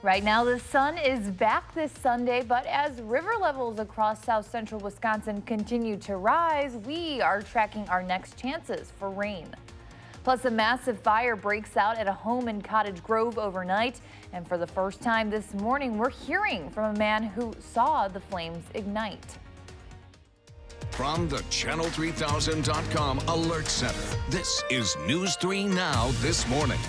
Right now, the sun is back this Sunday, but as river levels across south central Wisconsin continue to rise, we are tracking our next chances for rain. Plus, a massive fire breaks out at a home in Cottage Grove overnight. And for the first time this morning, we're hearing from a man who saw the flames ignite. From the Channel3000.com Alert Center, this is News 3 Now This Morning.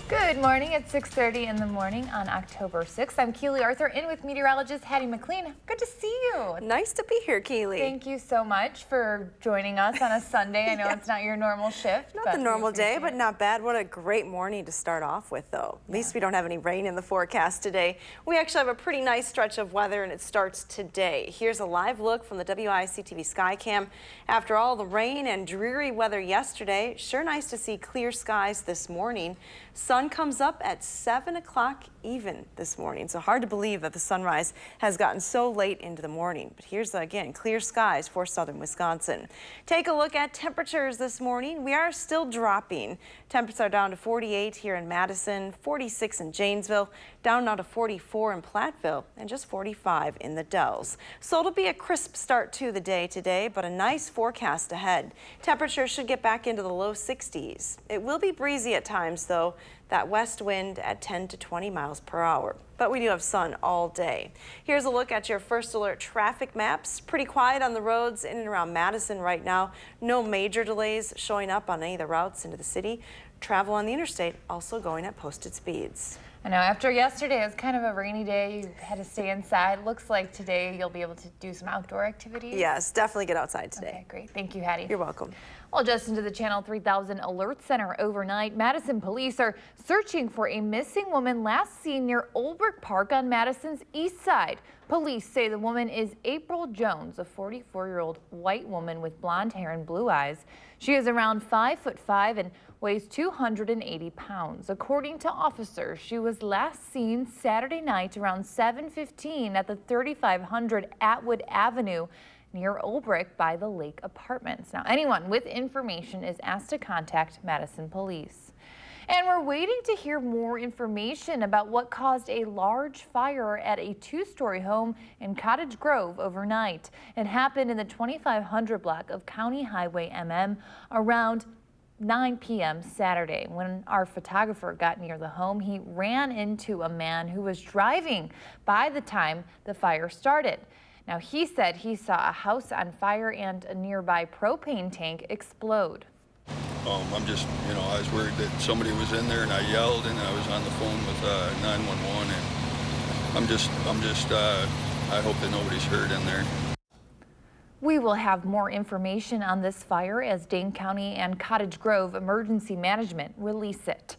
Good morning. It's 6:30 in the morning on October 6th. I'm Keely Arthur, in with meteorologist Hattie McLean. Good to see you. Nice to be here, Keely. Thank you so much for joining us on a Sunday. I know It's not your normal shift. Not the normal day, but not bad. What a great morning to start off with, though. At least we don't have any rain in the forecast today. We actually have a pretty nice stretch of weather, and it starts today. Here's a live look from the WISC-TV Skycam. After all the rain and dreary weather yesterday, sure nice to see clear skies this morning. Sun comes up at 7 o'clock even this morning, so hard to believe that the sunrise has gotten so late into the morning. But here's again clear skies for southern Wisconsin. Take a look at temperatures this morning. We are still dropping. Temperatures are down to 48 here in Madison, 46 in Janesville, down now to 44 in Platteville, and just 45 in the Dells. So it'll be a crisp start to the day today, but a nice forecast ahead. Temperatures should get back into the low 60s. It will be breezy at times, though. That west wind at 10 to 20 miles per hour. But we do have sun all day. Here's a look at your first alert traffic maps. Pretty quiet on the roads in and around Madison right now. No major delays showing up on any of the routes into the city. Travel on the interstate also going at posted speeds. I know after yesterday, it was kind of a rainy day. You had to stay inside. Looks like today you'll be able to do some outdoor activities. Yes, definitely get outside today. Okay, great. Thank you, Hattie. You're welcome. Well, just into the Channel 3000 Alert Center overnight, Madison police are searching for a missing woman last seen near Olbrich Park on Madison's east side. Police say the woman is April Jones, a 44-year-old white woman with blonde hair and blue eyes. She is around 5'5" and weighs 280 pounds. According to officers, she was last seen Saturday night around 7:15 at the 3500 Atwood Avenue near Olbrich by the Lake Apartments. Now, anyone with information is asked to contact Madison Police. And we're waiting to hear more information about what caused a large fire at a two-story home in Cottage Grove overnight. It happened in the 2500 block of County Highway MM around 9 p.m. Saturday. When our photographer got near the home, he ran into a man who was driving by the time the fire started. Now, he said he saw a house on fire and a nearby propane tank explode. I'm just, I was worried that somebody was in there, and I yelled, and I was on the phone with 911, and I hope that nobody's hurt in there. We will have more information on this fire as Dane County and Cottage Grove Emergency Management release it.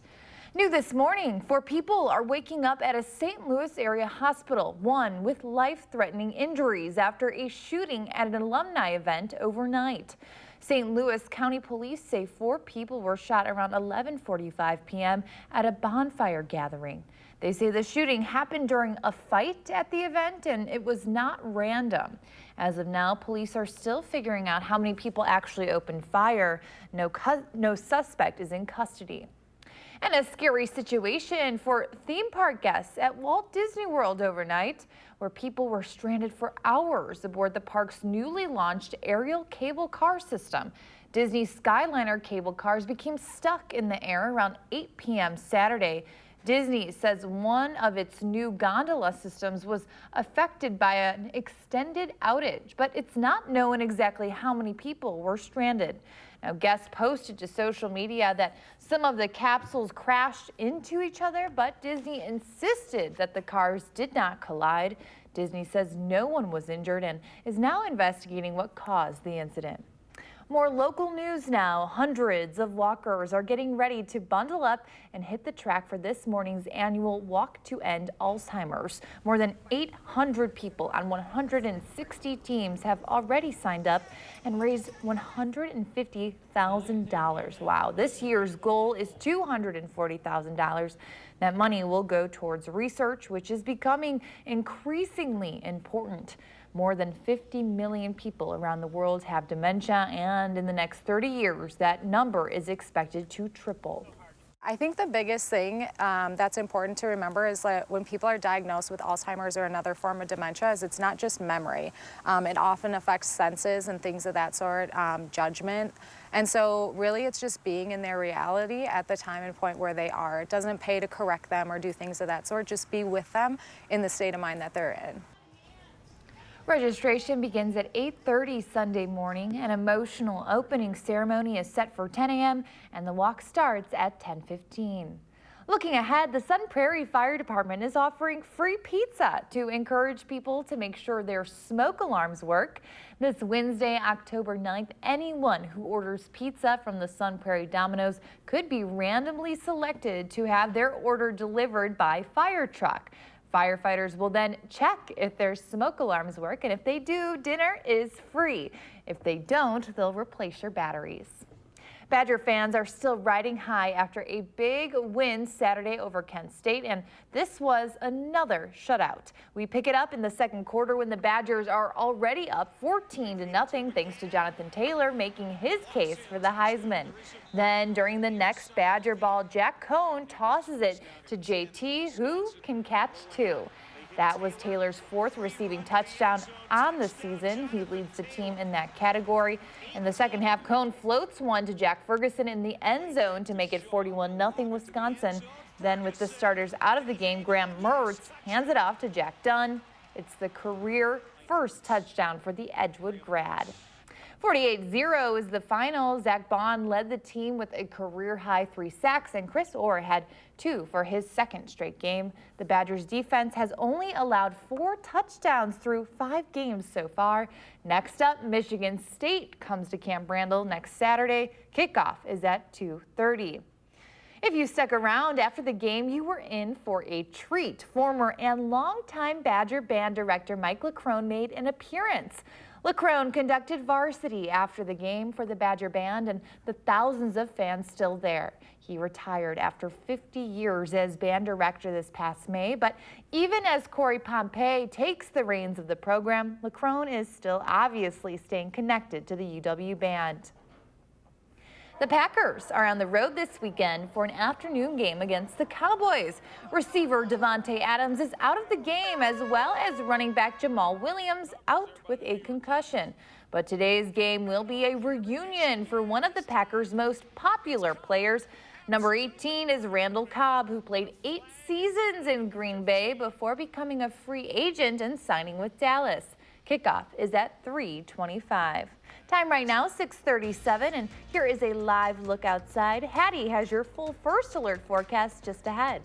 New this morning, 4 people are waking up at a St. Louis area hospital, one with life-threatening injuries after a shooting at an alumni event overnight. St. Louis County Police say 4 people were shot around 11:45 p.m. at a bonfire gathering. They say the shooting happened during a fight at the event and it was not random. As of now, police are still figuring out how many people actually opened fire. No suspect is in custody. And a scary situation for theme park guests at Walt Disney World overnight, where people were stranded for hours aboard the park's newly launched aerial cable car system. Disney Skyliner cable cars became stuck in the air around 8 p.m. Saturday. Disney says one of its new gondola systems was affected by an extended outage, but it's not known exactly how many people were stranded. Now, guests posted to social media that some of the capsules crashed into each other, but Disney insisted that the cars did not collide. Disney says no one was injured and is now investigating what caused the incident. More local news now. Hundreds of walkers are getting ready to bundle up and hit the track for this morning's annual Walk to End Alzheimer's. More than 800 people on 160 teams have already signed up and raised $150,000. Wow. This year's goal is $240,000. That money will go towards research, which is becoming increasingly important. More than 50 million people around the world have dementia, and in the next 30 years, that number is expected to triple. I think the biggest thing that's important to remember is that when people are diagnosed with Alzheimer's or another form of dementia, is it's not just memory. It often affects senses and things of that sort, judgment. And so really it's just being in their reality at the time and point where they are. It doesn't pay to correct them or do things of that sort, just be with them in the state of mind that they're in. Registration begins at 8:30 Sunday morning. An emotional opening ceremony is set for 10 a.m. and the walk starts at 10:15. Looking ahead, the Sun Prairie Fire Department is offering free pizza to encourage people to make sure their smoke alarms work. This Wednesday, October 9th, anyone who orders pizza from the Sun Prairie Domino's could be randomly selected to have their order delivered by fire truck. Firefighters will then check if their smoke alarms work, and if they do, dinner is free. If they don't, they'll replace your batteries. Badger fans are still riding high after a big win Saturday over Kent State, and this was another shutout. We pick it up in the second quarter when the Badgers are already up 14-0 thanks to Jonathan Taylor making his case for the Heisman. Then during the next Badger ball, Jack Cohn tosses it to JT, who can catch two. That was Taylor's fourth receiving touchdown on the season. He leads the team in that category. In the second half, Cohn floats one to Jack Ferguson in the end zone to make it 41-0 Wisconsin. Then with the starters out of the game, Graham Mertz hands it off to Jack Dunn. It's the career first touchdown for the Edgewood grad. 48-0 is the final. Zach Bond led the team with a career-high 3 sacks, and Chris Orr had 2 for his second straight game. The Badgers' defense has only allowed 4 touchdowns through 5 games so far. Next up, Michigan State comes to Camp Randall next Saturday. Kickoff is at 2:30. If you stuck around after the game, you were in for a treat. Former and longtime Badger band director Mike LaCrone made an appearance. LaCrone conducted varsity after the game for the Badger band and the thousands of fans still there. He retired after 50 years as band director this past May, but even as Corey Pompey takes the reins of the program, LaCrone is still obviously staying connected to the UW band. The Packers are on the road this weekend for an afternoon game against the Cowboys. Receiver Devontae Adams is out of the game, as well as running back Jamal Williams out with a concussion. But today's game will be a reunion for one of the Packers' most popular players. Number 18 is Randall Cobb, who played 8 seasons in Green Bay before becoming a free agent and signing with Dallas. Kickoff is at 3:25. Time right now, 6:37, and here is a live look outside. Hattie has your full first alert forecast just ahead.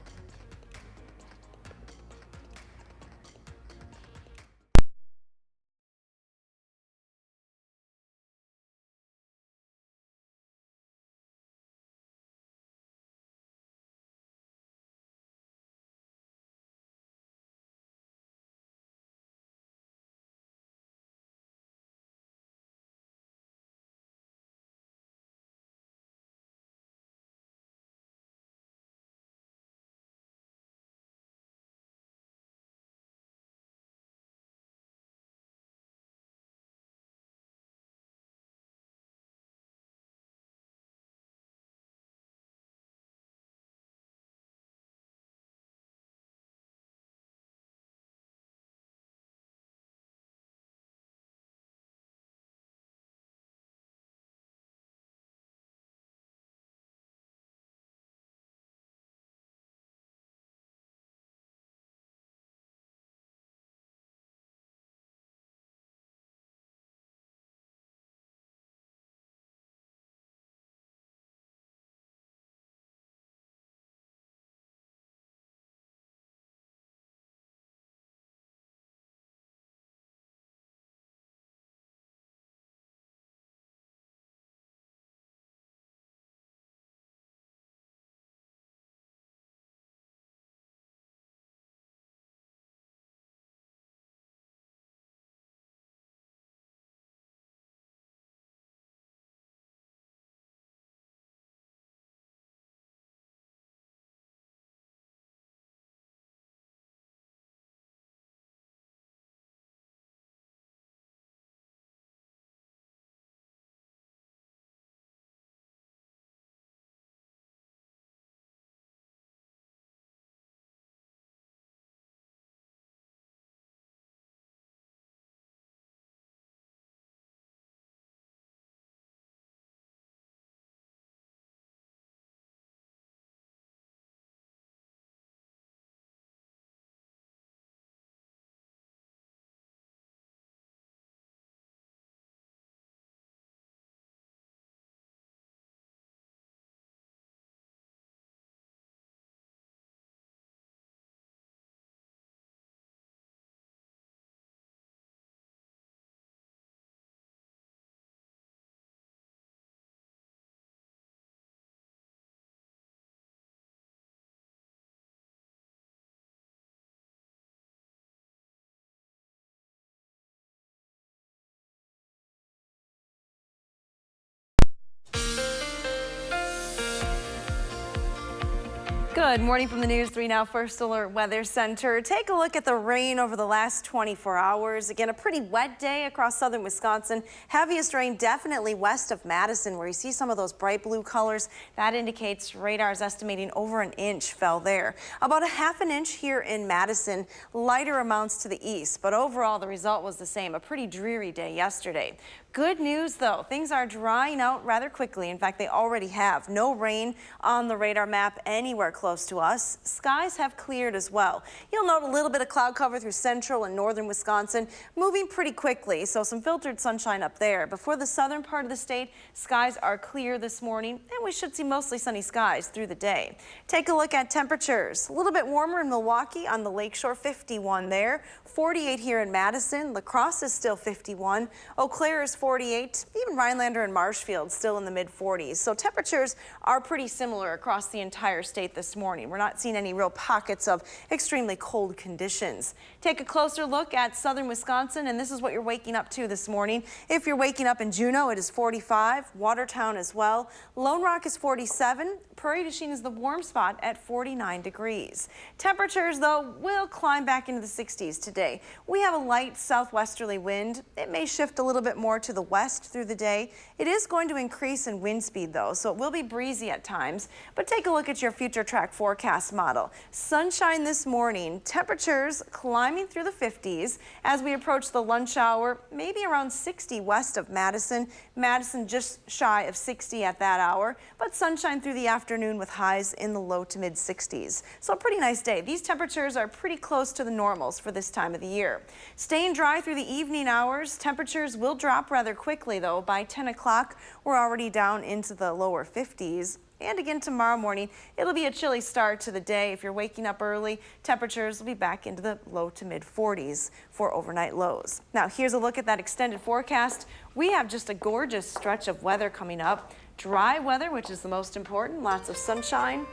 Good morning from the News 3 Now First Alert Weather Center. Take a look at the rain over the last 24 hours. Again, a pretty wet day across southern Wisconsin. Heaviest rain definitely west of Madison, where you see some of those bright blue colors. That indicates radar is estimating over an inch fell there. About a half an inch here in Madison, lighter amounts to the east. But overall, the result was the same. A pretty dreary day yesterday. Good news, though. Things are drying out rather quickly. In fact, they already have. No rain on the radar map anywhere close to us. Skies have cleared as well. You'll note a little bit of cloud cover through central and northern Wisconsin, moving pretty quickly, so some filtered sunshine up there. Before the southern part of the state, skies are clear this morning, and we should see mostly sunny skies through the day. Take a look at temperatures. A little bit warmer in Milwaukee on the lakeshore, 51 there. 48 here in Madison. La Crosse is still 51. Eau Claire is 48. Even Rhinelander and Marshfield still in the mid-40s. So temperatures are pretty similar across the entire state this morning. We're not seeing any real pockets of extremely cold conditions. Take a closer look at southern Wisconsin, and this is what you're waking up to this morning. If you're waking up in Juneau, it is 45. Watertown as well. Lone Rock is 47. Prairie du Chien is the warm spot at 49 degrees. Temperatures, though, will climb back into the 60s today. We have a light southwesterly wind. It may shift a little bit more to the west through the day. It is going to increase in wind speed, though, so it will be breezy at times. But take a look at your future track forecast model. Sunshine this morning, temperatures climbing through the 50s as we approach the lunch hour, maybe around 60 west of Madison. Madison just shy of 60 at that hour, but sunshine through the afternoon with highs in the low to mid 60s. So a pretty nice day. These temperatures are pretty close to the normals for this time of the year. Staying dry through the evening hours, temperatures will drop rather quickly though. By 10 o'clock, we're already down into the lower 50s. And again tomorrow morning, it'll be a chilly start to the day. If you're waking up early, temperatures will be back into the low to mid 40s for overnight lows. Now here's a look at that extended forecast. We have just a gorgeous stretch of weather coming up. Dry weather, which is the most important, lots of sunshine.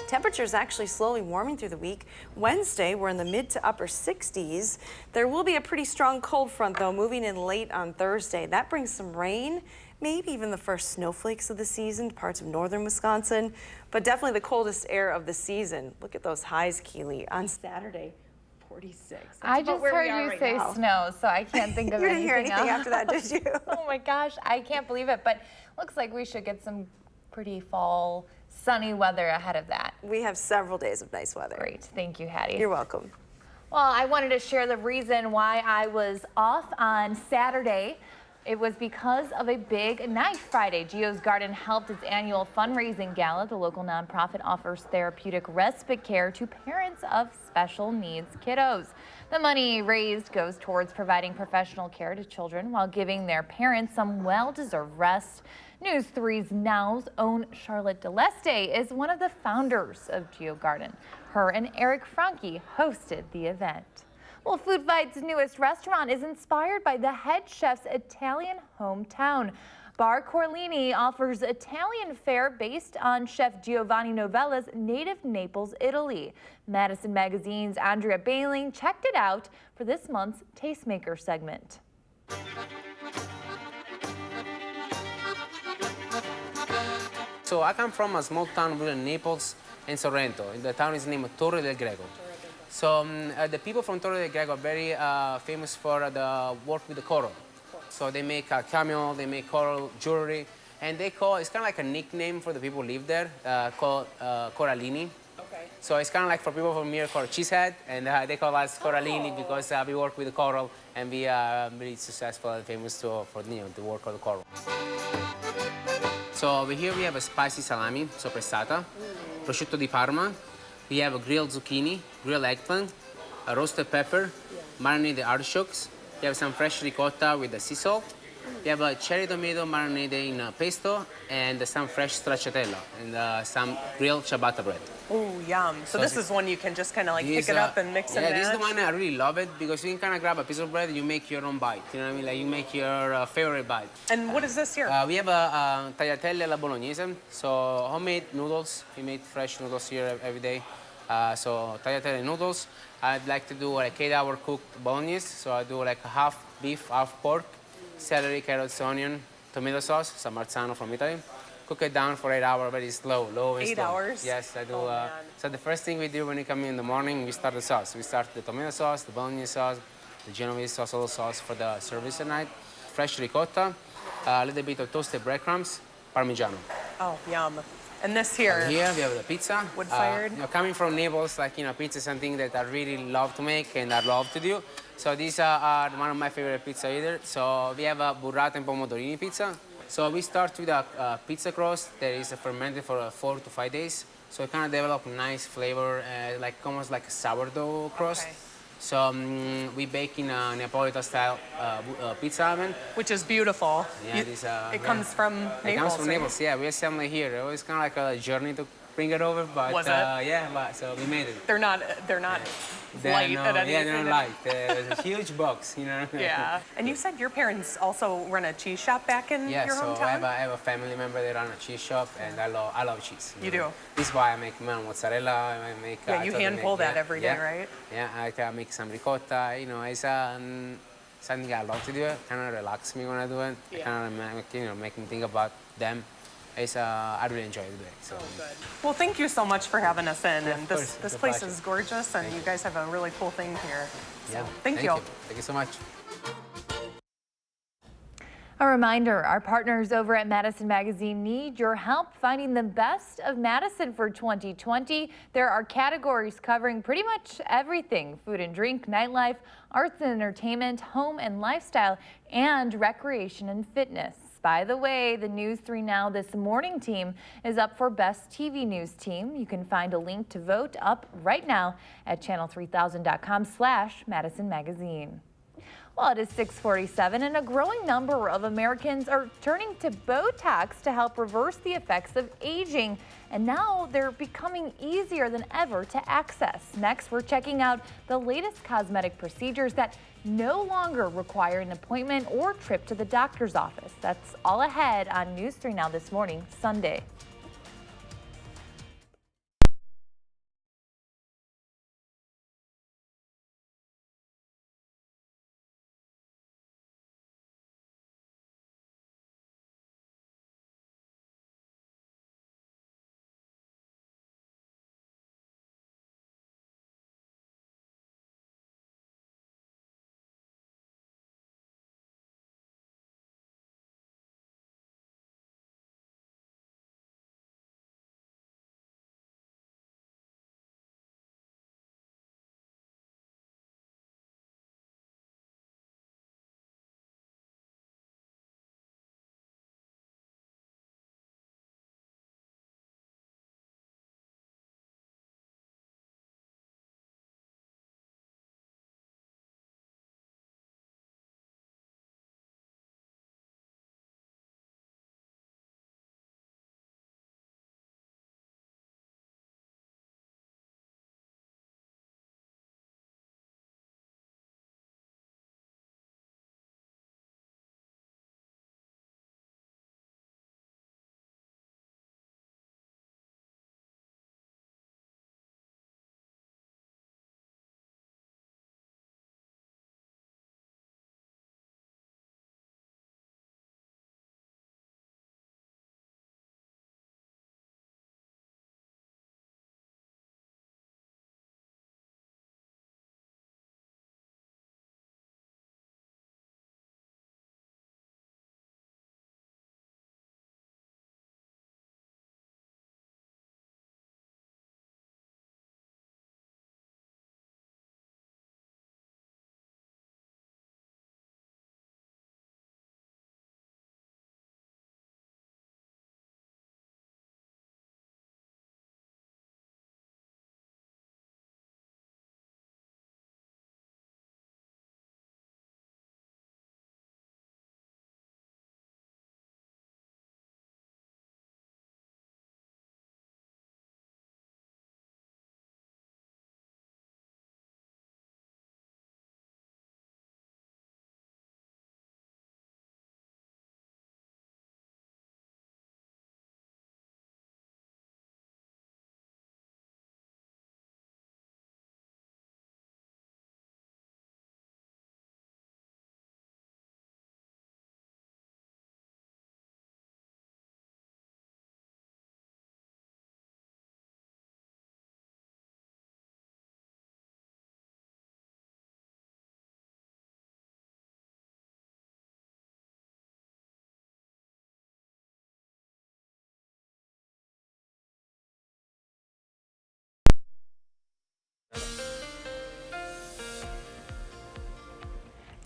Temperatures actually slowly warming through the week. Wednesday, we're in the mid to upper 60s. There will be a pretty strong cold front, though, moving in late on Thursday. That brings some rain, maybe even the first snowflakes of the season, parts of northern Wisconsin, but definitely the coldest air of the season. Look at those highs, Keely, on Saturday. 46. That's I just heard you say snow, so I can't think of anything You didn't hear anything after that, did you? Oh my gosh, I can't believe it. But looks like we should get some pretty fall sunny weather ahead of that. We have several days of nice weather. Great. Thank you, Hattie. You're welcome. Well, I wanted to share the reason why I was off on Saturday. It was because of a big night Friday. Geo's Garden helped its annual fundraising gala. The local nonprofit offers therapeutic respite care to parents of special needs kiddos. The money raised goes towards providing professional care to children while giving their parents some well-deserved rest. News 3's Now's own Charlotte Deleste is one of the founders of Geo Garden. Her and Eric Franke hosted the event. Well, Food Fight's newest restaurant is inspired by the head chef's Italian hometown. Bar Corlini offers Italian fare based on Chef Giovanni Novella's native Naples, Italy. Madison Magazine's Andrea Bailing checked it out for this month's Tastemaker segment. So I come from a small town between Naples and Sorrento. The town is named Torre del Greco. So the people from Torre del Greco are very famous for the work with the coral. So they make cameo, they make coral jewelry, and they call, it's kind of like a nickname for the people who live there, called Corallini. Okay. So it's kind of like for people from here called Cheesehead, and they call us Corallini because we work with the coral, and we are really successful and famous for the work of the coral. So over here we have a spicy salami, soppressata, prosciutto di Parma. We have a grilled zucchini, grilled eggplant, a roasted pepper, marinated artichokes. We have some fresh ricotta with the sea salt. We have a cherry tomato marinated in pesto and some fresh stracciatella and some grilled ciabatta bread. Oh, yum. So this is one you can just kind of like pick it up and mix and match? Yeah, this is the one I really love it because you can kind of grab a piece of bread and you make your own bite. You know what I mean? Like you make your favorite bite. And what is this here? We have a tagliatelle alla bolognese. So homemade noodles. We make fresh noodles here every day. So tagliatelle noodles. I'd like to do like 8-hour cooked bolognese. So I do like half beef, half pork, celery, carrots, onion, tomato sauce, some Marzano from Italy. cook it down for 8 hours, very slow, low and 8 slow. hours? Yes, I do. Oh, man. So the first thing we do when you come in the morning, we start the sauce. We start the tomato sauce, the bolognese sauce, the Genovese sauce, all sauce for the service at night, fresh ricotta, a little bit of toasted breadcrumbs, Parmigiano. Oh, yum. And this here, Here we have the pizza. Wood-fired? Coming from Naples, pizza is something that I really love to make and I love to do. So these are one of my favorite pizza either. So we have a burrata and pomodorini pizza. So we start with a pizza crust that is fermented for 4 to 5 days. So it kind of develop nice flavor, almost like a sourdough crust. Okay. So we bake in a Neapolitan-style pizza oven. which is beautiful. Yeah, It comes from Naples. It comes from right? Naples, yeah. We assemble here. It was kind of like a journey to bring it over, but Was it? yeah, but so we made it. They're not light at any Yeah, they're kind not of- light. It's a huge box, Yeah. And you said your parents also run a cheese shop back in Yeah, your so hometown? I have a family member that run a cheese shop, and I love cheese. You do? This is why I make mozzarella. I make. Yeah, you I try to hand make- pull that yeah, every day, right? Yeah, I can make some ricotta. It's something I love to do. It kind of relax me when I do it. Yeah. It kind of make me think about them. I really enjoy doing it. So. Well, thank you so much for having us in. And of course, this it's a place pleasure. is gorgeous, and you guys have a really cool thing here. So, Yeah, thank you. Thank you so much. A reminder, our partners over at Madison Magazine need your help finding the best of Madison for 2020. There are categories covering pretty much everything: food and drink, nightlife, arts and entertainment, home and lifestyle, and recreation and fitness. By the way, the News 3 Now This Morning team is up for Best TV News Team. You can find a link to vote up right now at channel3000.com/Madison Magazine. Well, it is 6:47 and a growing number of Americans are turning to Botox to help reverse the effects of aging. And now they're becoming easier than ever to access. Next, we're checking out the latest cosmetic procedures that no longer require an appointment or trip to the doctor's office. That's all ahead on News 3 Now This Morning, Sunday.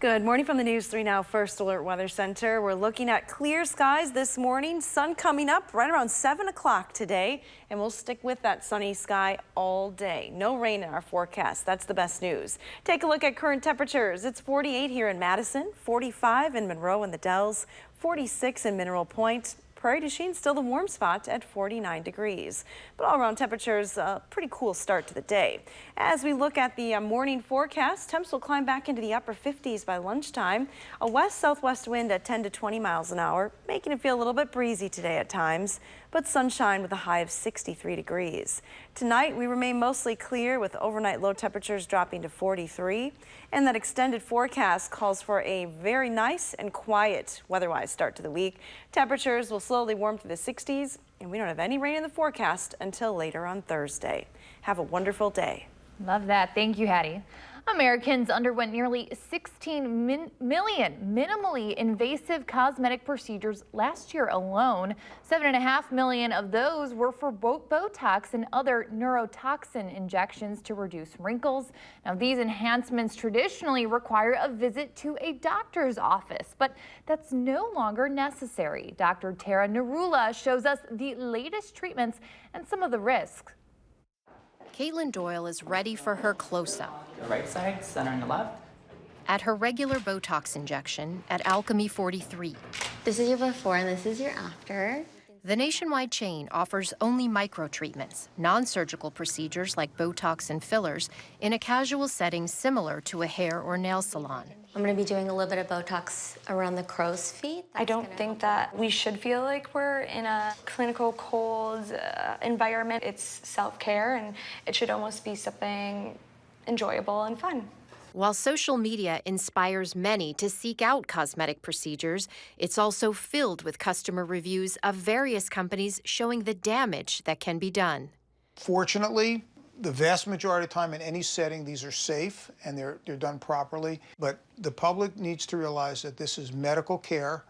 Good morning from the News 3 Now First Alert Weather Center. We're looking at clear skies this morning. Sun coming up right around 7 o'clock today, and we'll stick with that sunny sky all day. No rain in our forecast. That's the best news. Take a look at current temperatures. It's 48 here in Madison, 45 in Monroe and the Dells, 46 in Mineral Point. Prairie du Chien still the warm spot at 49 degrees. But all around temperatures, a pretty cool start to the day. As we look at the morning forecast, temps will climb back into the upper 50s by lunchtime. A west-southwest wind at 10 to 20 miles an hour, making it feel a little bit breezy today at times, but sunshine with a high of 63 degrees. Tonight, we remain mostly clear with overnight low temperatures dropping to 43. And that extended forecast calls for a very nice and quiet weather-wise start to the week. Temperatures will slowly warm to the 60s, and we don't have any rain in the forecast until later on Thursday. Have a wonderful day. Love that. Thank you, Hattie. Americans underwent nearly 16 million minimally invasive cosmetic procedures last year alone. 7.5 million of those were for Botox and other neurotoxin injections to reduce wrinkles. Now, these enhancements traditionally require a visit to a doctor's office, but that's no longer necessary. Dr. Tara Narula shows us the latest treatments and some of the risks. Caitlin Doyle is ready for her close-up. The right side, center and the left. At her regular Botox injection at Alchemy 43. This is your before and this is your after. The nationwide chain offers only micro-treatments, non-surgical procedures like Botox and fillers, in a casual setting similar to a hair or nail salon. I'm going to be doing a little bit of Botox around the crow's feet. I don't think that we should feel like we're in a clinical cold environment. It's self-care, and it should almost be something enjoyable and fun. While social media inspires many to seek out cosmetic procedures, it's also filled with customer reviews of various companies showing the damage that can be done. Fortunately, the vast majority of the time in any setting, these are safe and they're done properly. But the public needs to realize that this is medical care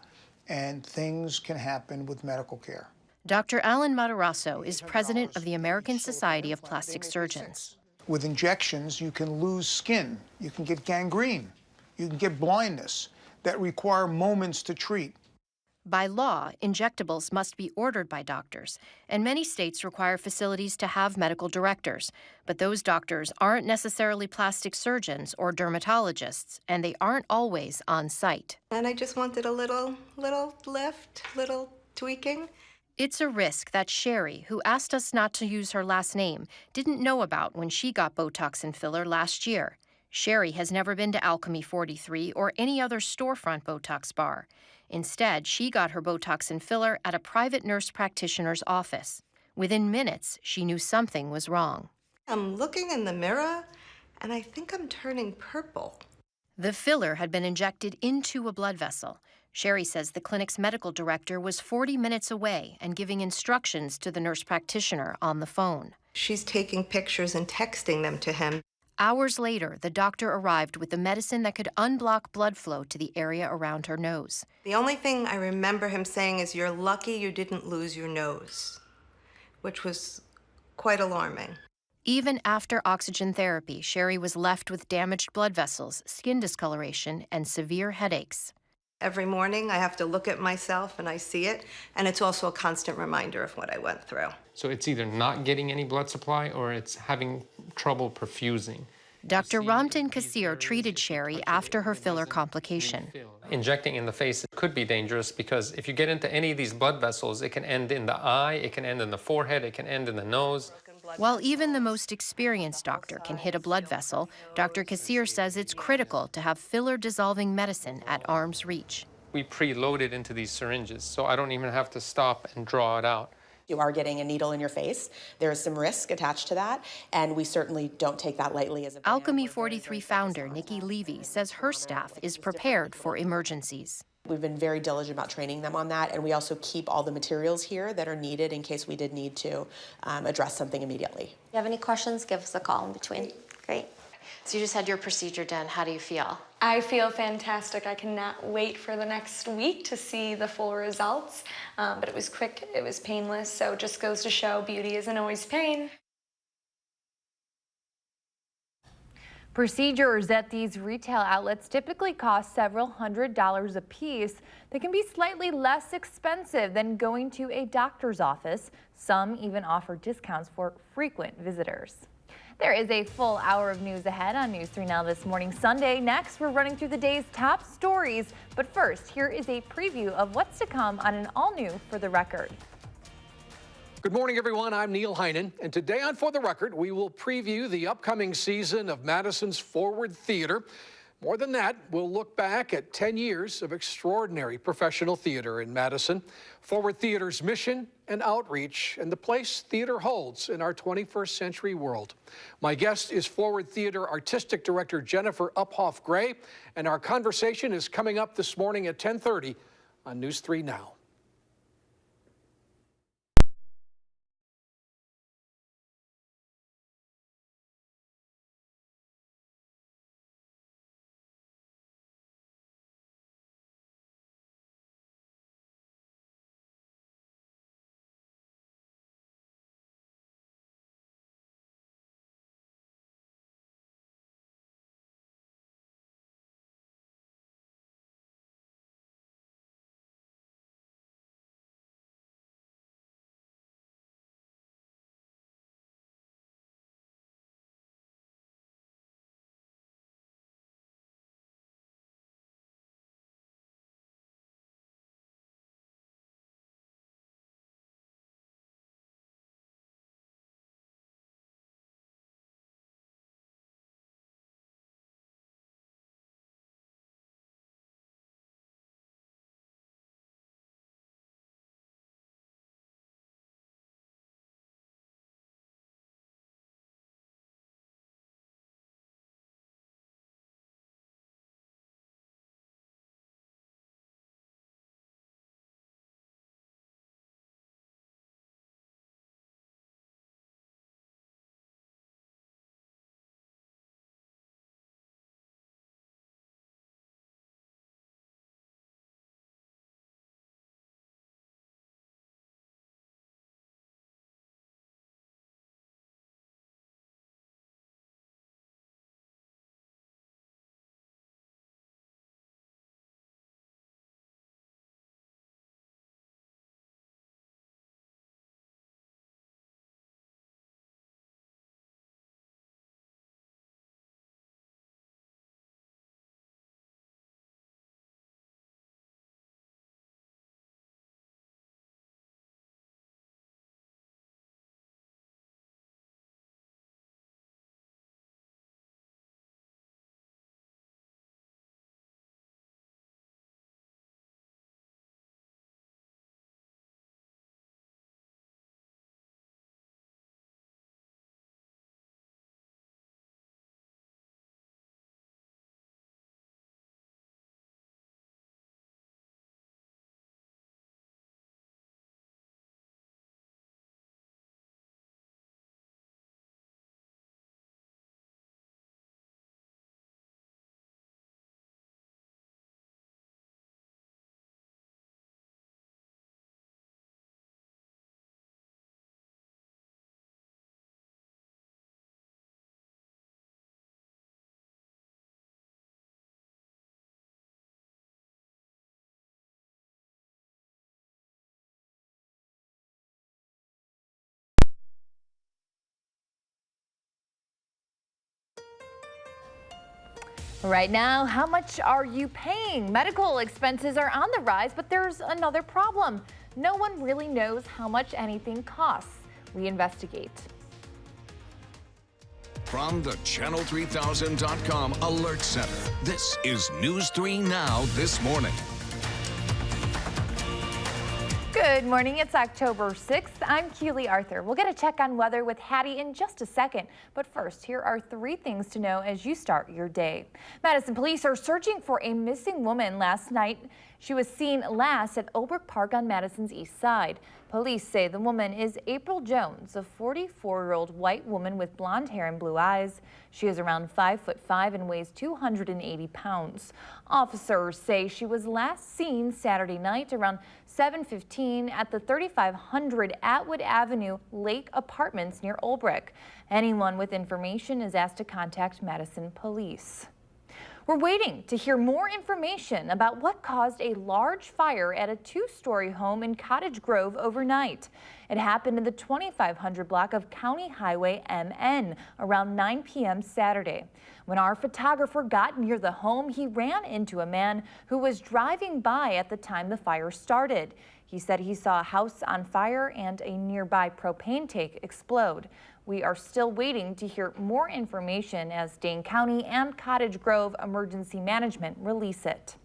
and things can happen with medical care. Dr. Alan Matarazzo is president of the American Society of Plastic Surgeons. With injections, you can lose skin, you can get gangrene, you can get blindness that require moments to treat. By law, injectables must be ordered by doctors, and many states require facilities to have medical directors. But those doctors aren't necessarily plastic surgeons or dermatologists, and they aren't always on site. And I just wanted a little lift, little tweaking. It's a risk that Sherry, who asked us not to use her last name, didn't know about when she got Botox and filler last year. Sherry has never been to Alchemy 43 or any other storefront Botox bar. Instead, she got her Botox and filler at a private nurse practitioner's office. Within minutes, she knew something was wrong. I'm looking in the mirror, and I think I'm turning purple. The filler had been injected into a blood vessel. Sherry says the clinic's medical director was 40 minutes away and giving instructions to the nurse practitioner on the phone. She's taking pictures and texting them to him. Hours later, the doctor arrived with the medicine that could unblock blood flow to the area around her nose. The only thing I remember him saying is, "You're lucky you didn't lose your nose," which was quite alarming. Even after oxygen therapy, Sherry was left with damaged blood vessels, skin discoloration, and severe headaches. Every morning I have to look at myself and I see it, and it's also a constant reminder of what I went through. So it's either not getting any blood supply or it's having trouble perfusing. Dr. Ramtin Kassir treated Sherry after her filler complication. Injecting in the face could be dangerous because if you get into any of these blood vessels, it can end in the eye, it can end in the forehead, it can end in the nose. While even the most experienced doctor can hit a blood vessel, Dr. Kassir says it's critical to have filler-dissolving medicine at arm's reach. We preload it into these syringes, so I don't even have to stop and draw it out. You are getting a needle in your face. There is some risk attached to that, and we certainly don't take that lightly as a brand. Alchemy 43 founder Nikki Levy says her staff is prepared for emergencies. We've been very diligent about training them on that, and we also keep all the materials here that are needed in case we did need to address something immediately. If you have any questions, give us a call in between. Great. So you just had your procedure done. How do you feel? I feel fantastic. I cannot wait for the next week to see the full results. But it was quick, it was painless, so it just goes to show beauty isn't always pain. Procedures at these retail outlets typically cost several $100s a piece. They can be slightly less expensive than going to a doctor's office. Some even offer discounts for frequent visitors. There is a full hour of news ahead on News 3 Now this morning, Sunday. Next, we're running through the day's top stories. But first, here is a preview of what's to come on an all-new For the Record. Good morning, everyone. I'm Neil Heinen, and today on For the Record, we will preview the upcoming season of Madison's Forward Theater. More than that, we'll look back at 10 years of extraordinary professional theater in Madison, Forward Theater's mission and outreach, and the place theater holds in our 21st century world. My guest is Forward Theater Artistic Director Jennifer Uphoff-Gray, and our conversation is coming up this morning at 10:30 on News 3 Now. Right now, how much are you paying? Medical expenses are on the rise, but there's another problem. No one really knows how much anything costs. We investigate. From the Channel3000.com Alert Center, this is News 3 Now this morning. Good morning, it's October 6th. I'm Keely Arthur. We'll get a check on weather with Hattie in just a second. But first, here are 3 things to know as you start your day. Madison police are searching for a missing woman last night. She was seen last at Oldbrook Park on Madison's east side. Police say the woman is April Jones, a 44-year-old white woman with blonde hair and blue eyes. She is around 5'5" and weighs 280 pounds. Officers say she was last seen Saturday night around 7:15 at the 3500 Atwood Avenue Lake Apartments near Olbrich. Anyone with information is asked to contact Madison Police. We're waiting to hear more information about what caused a large fire at a two-story home in Cottage Grove overnight. It happened in the 2500 block of County Highway MN around 9 p.m. Saturday. When our photographer got near the home, he ran into a man who was driving by at the time the fire started. He said he saw a house on fire and a nearby propane tank explode. We are still waiting to hear more information as Dane County and Cottage Grove Emergency Management release it.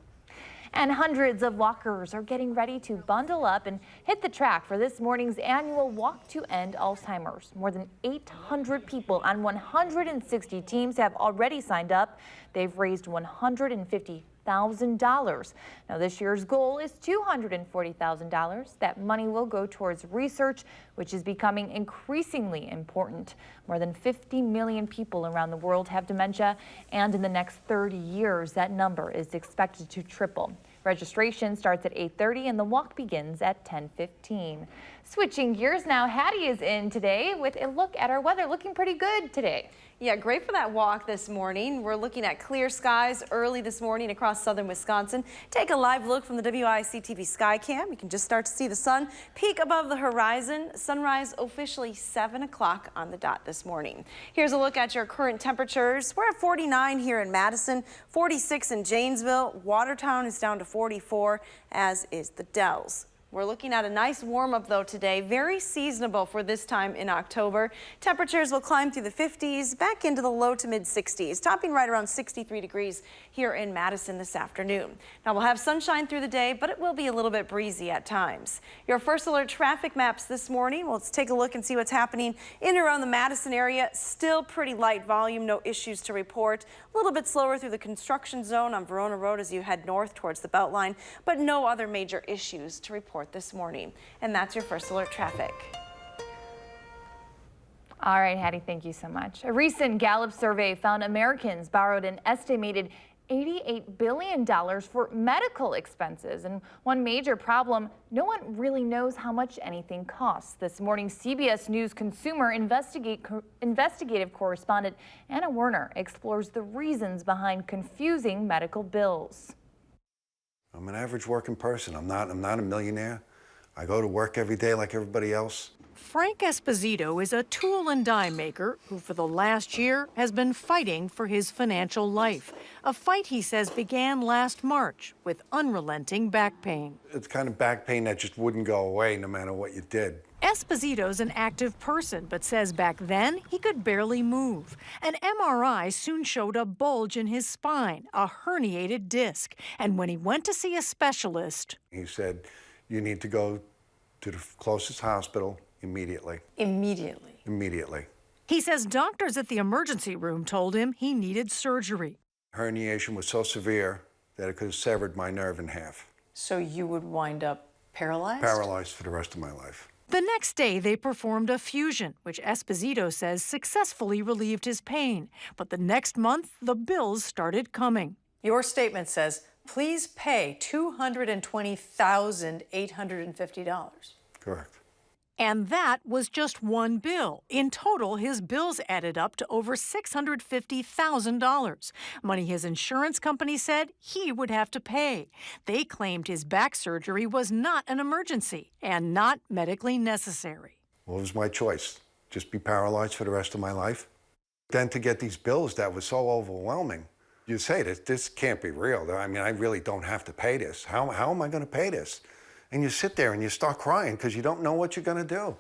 And hundreds of walkers are getting ready to bundle up and hit the track for this morning's annual Walk to End Alzheimer's. More than 800 people on 160 teams have already signed up. They've raised $150,000. Now, this year's goal is $240,000. That money will go towards research, which is becoming increasingly important. More than 50 million people around the world have dementia, and in the next 30 years, that number is expected to triple. Registration starts at 8:30 and the walk begins at 10:15. Switching gears now, Hattie is in today with a look at our weather. Looking pretty good today. Yeah, great for that walk this morning. We're looking at clear skies early this morning across southern Wisconsin. Take a live look from the WISC-TV sky cam. You can just start to see the sun peak above the horizon. Sunrise officially 7 o'clock on the dot this morning. Here's a look at your current temperatures. We're at 49 here in Madison, 46 in Janesville. Watertown is down to 44, as is the Dells. We're looking at a nice warm up though today, very seasonable for this time in October. Temperatures will climb through the 50s, back into the low to mid 60s, topping right around 63 degrees here in Madison this afternoon. Now we'll have sunshine through the day, but it will be a little bit breezy at times. Your first alert traffic maps this morning. Well, let's take a look and see what's happening in and around the Madison area. Still pretty light volume, no issues to report. A little bit slower through the construction zone on Verona Road as you head north towards the Beltline, but no other major issues to report this morning. And that's your first alert traffic. All right, Hattie, thank you so much. A recent Gallup survey found Americans borrowed an estimated $88 billion for medical expenses. And one major problem, no one really knows how much anything costs. This morning, CBS News consumer investigative correspondent Anna Werner explores the reasons behind confusing medical bills. I'm an average working person. I'm not a millionaire. I go to work every day like everybody else. Frank Esposito is a tool and die maker who for the last year has been fighting for his financial life. A fight he says began last March with unrelenting back pain. It's kind of back pain that just wouldn't go away no matter what you did. Esposito's an active person, but says back then he could barely move. An MRI soon showed a bulge in his spine, a herniated disc. And when he went to see a specialist, he said, you need to go to the closest hospital immediately. Immediately? Immediately. He says doctors at the emergency room told him he needed surgery. Herniation was so severe that it could have severed my nerve in half. So you would wind up paralyzed? Paralyzed for the rest of my life. The next day, they performed a fusion, which Esposito says successfully relieved his pain. But the next month, the bills started coming. Your statement says, please pay $220,850. Correct. And that was just one bill. In total, his bills added up to over $650,000. Money his insurance company said he would have to pay. They claimed his back surgery was not an emergency and not medically necessary. What was my choice? Just be paralyzed for the rest of my life? Then to get these bills that was so overwhelming, you say this can't be real. I mean, I really don't have to pay this. How am I going to pay this? And you sit there and you start crying because you don't know what you're going to do.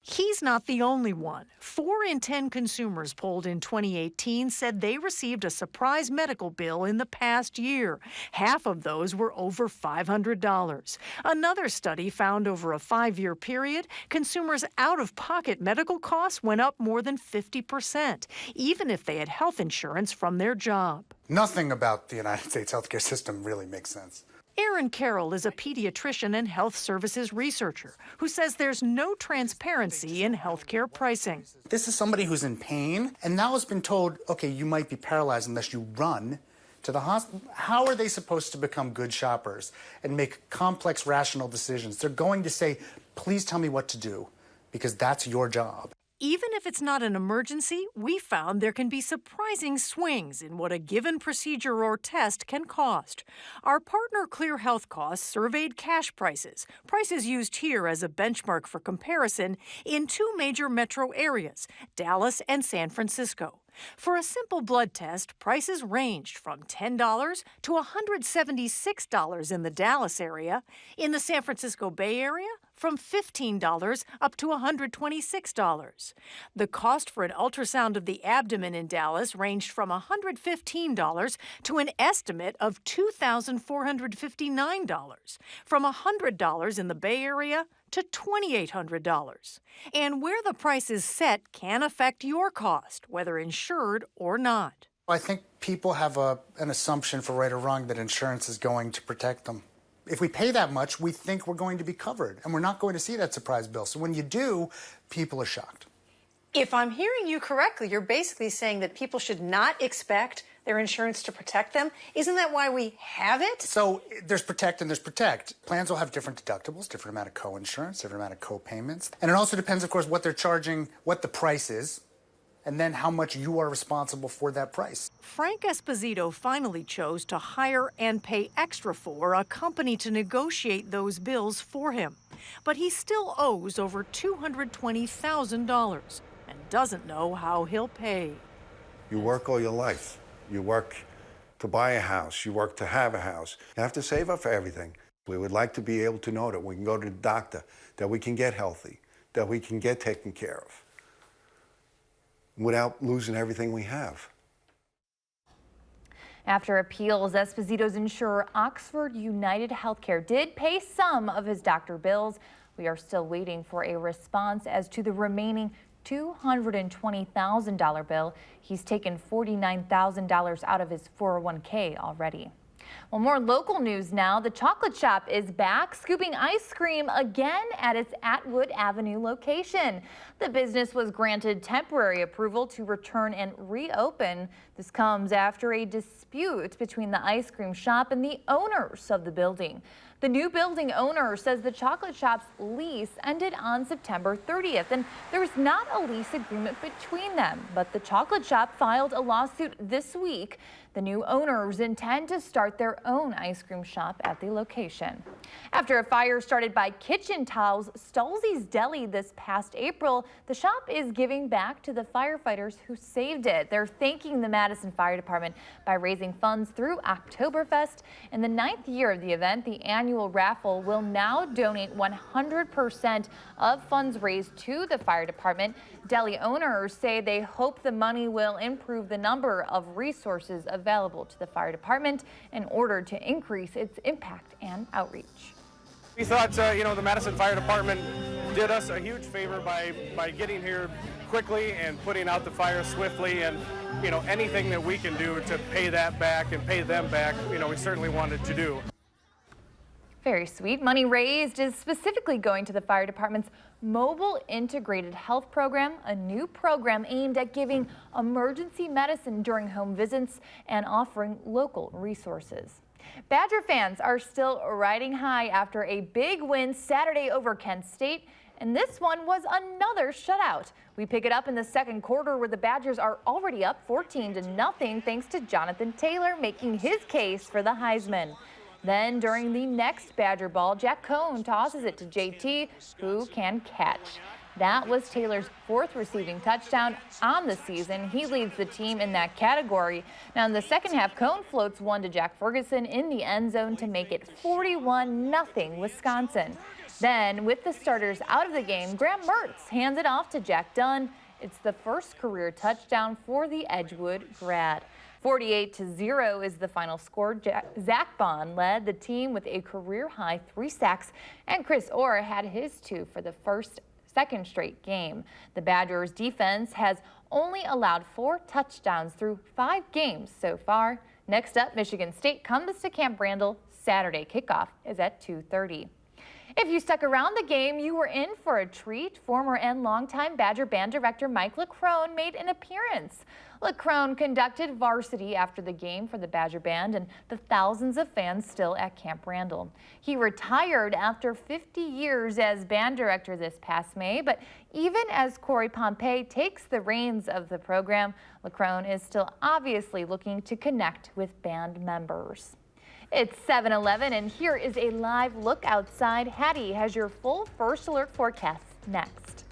He's not the only one. 4 in 10 consumers polled in 2018 said they received a surprise medical bill in the past year. Half of those were over $500. Another study found over a 5-year period, consumers' out-of-pocket medical costs went up more than 50%, even if they had health insurance from their job. Nothing about the United States healthcare system really makes sense. Erin Carroll is a pediatrician and health services researcher who says there's no transparency in healthcare pricing. This is somebody who's in pain and now has been told, okay, you might be paralyzed unless you run to the hospital. How are they supposed to become good shoppers and make complex, rational decisions? They're going to say, please tell me what to do, because that's your job. Even if it's not an emergency, we found there can be surprising swings in what a given procedure or test can cost. Our partner Clear Health Costs surveyed cash prices used here as a benchmark for comparison in two major metro areas, Dallas and San Francisco. For a simple blood test, prices ranged from $10 to $176 in the Dallas area. In the San Francisco Bay Area, from $15 up to $126. The cost for an ultrasound of the abdomen in Dallas ranged from $115 to an estimate of $2,459. From $100 in the Bay Area to $2,800. And where the price is set can affect your cost, whether insured or not. I think people have an assumption, for right or wrong, that insurance is going to protect them. If we pay that much, we think we're going to be covered, and we're not going to see that surprise bill. So when you do, people are shocked. If I'm hearing you correctly, you're basically saying that people should not expect their insurance to protect them. Isn't that why we have it? So there's protect and there's protect. Plans will have different deductibles, different amount of co-insurance, different amount of co-payments. And it also depends, of course, what they're charging, what the price is, and then how much you are responsible for that price. Frank Esposito finally chose to hire and pay extra for a company to negotiate those bills for him. But he still owes over $220,000 and doesn't know how he'll pay. You work all your life. You work to buy a house. You work to have a house. You have to save up for everything. We would like to be able to know that we can go to the doctor, that we can get healthy, that we can get taken care of, without losing everything we have. After appeals, Esposito's insurer Oxford United Healthcare did pay some of his doctor bills. We are still waiting for a response as to the remaining $220,000 bill. He's taken $49,000 out of his 401k already. Well, more local news now. The chocolate shop is back, scooping ice cream again at its Atwood Avenue location. The business was granted temporary approval to return and reopen. This comes after a dispute between the ice cream shop and the owners of the building. The new building owner says the chocolate shop's lease ended on September 30th, and there's not a lease agreement between them. But the chocolate shop filed a lawsuit this week. The new owners intend to start their own ice cream shop at the location. After a fire started by Kitchen Towels Stolzy's Deli this past April, the shop is giving back to the firefighters who saved it. They're thanking the Madison Fire Department by raising funds through Oktoberfest. In the 9th year of the event, the annual raffle will now donate 100% of funds raised to the fire department. Deli owners say they hope the money will improve the number of resources available to the fire department in order to increase its impact and outreach. We thought, the Madison Fire Department did us a huge favor by getting here quickly and putting out the fire swiftly, and anything that we can do to pay that back and pay them back, we certainly wanted to do. Very sweet. Money raised is specifically going to the fire department's Mobile Integrated Health Program, a new program aimed at giving emergency medicine during home visits and offering local resources. Badger fans are still riding high after a big win Saturday over Kent State, and this one was another shutout. We pick it up in the second quarter where the Badgers are already up 14-0 thanks to Jonathan Taylor making his case for the Heisman. Then during the next Badger ball, Jack Cohn tosses it to JT, who can catch. That was Taylor's 4th receiving touchdown on the season. He leads the team in that category. Now in the second half, Cohn floats one to Jack Ferguson in the end zone to make it 41-0 Wisconsin. Then with the starters out of the game, Graham Mertz hands it off to Jack Dunn. It's the first career touchdown for the Edgewood grad. 48-0 is the final score. Zach Bond led the team with a career-high 3 sacks, and Chris Orr had his 2 for the second straight game. The Badgers defense has only allowed 4 touchdowns through 5 games so far. Next up, Michigan State comes to Camp Randall Saturday kickoff is at 2:30. If you stuck around the game, you were in for a treat. Former and longtime Badger Band director Mike LaCrone made an appearance. LaCrone conducted varsity after the game for the Badger Band and the thousands of fans still at Camp Randall. He retired after 50 years as band director this past May, but even as Corey Pompey takes the reins of the program, LaCrone is still obviously looking to connect with band members. It's 7:11 and here is a live look outside. Hattie has your full First Alert forecast next.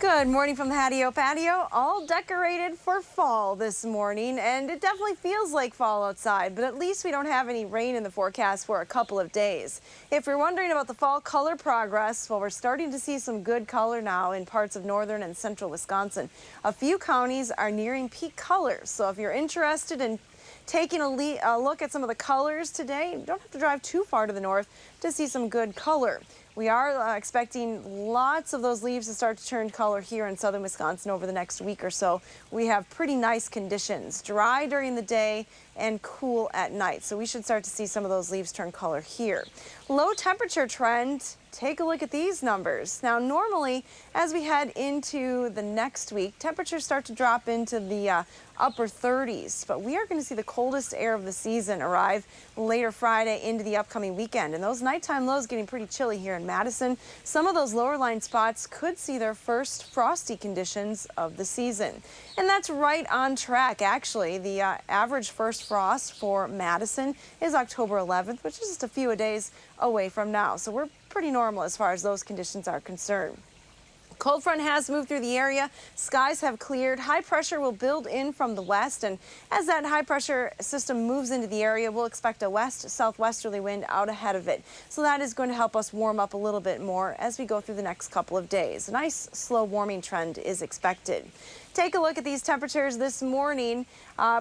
Good morning from the Hattie-O Patio, all decorated for fall this morning, and it definitely feels like fall outside, but at least we don't have any rain in the forecast for a couple of days. If you're wondering about the fall color progress, well, we're starting to see some good color now in parts of northern and central Wisconsin. A few counties are nearing peak colors, so if you're interested in taking a look at some of the colors today, you don't have to drive too far to the north to see some good color. We are expecting lots of those leaves to start to turn color here in southern Wisconsin over the next week or so. We have pretty nice conditions, dry during the day and cool at night. So we should start to see some of those leaves turn color here. Low temperature trend, take a look at these numbers. Now normally as we head into the next week, temperatures start to drop into the upper 30s, but we are going to see the coldest air of the season arrive later Friday into the upcoming weekend. And those nighttime lows getting pretty chilly here in Madison. Some of those lower line spots could see their first frosty conditions of the season. And that's right on track. Actually, the average first frost for Madison is October 11th, which is just a few days away from now. So we're pretty normal as far as those conditions are concerned. Cold front has moved through the area. Skies have cleared. High pressure will build in from the west, and as that high pressure system moves into the area, we'll expect a west-southwesterly wind out ahead of it. So that is going to help us warm up a little bit more as we go through the next couple of days. A nice slow warming trend is expected. Take a look at these temperatures this morning.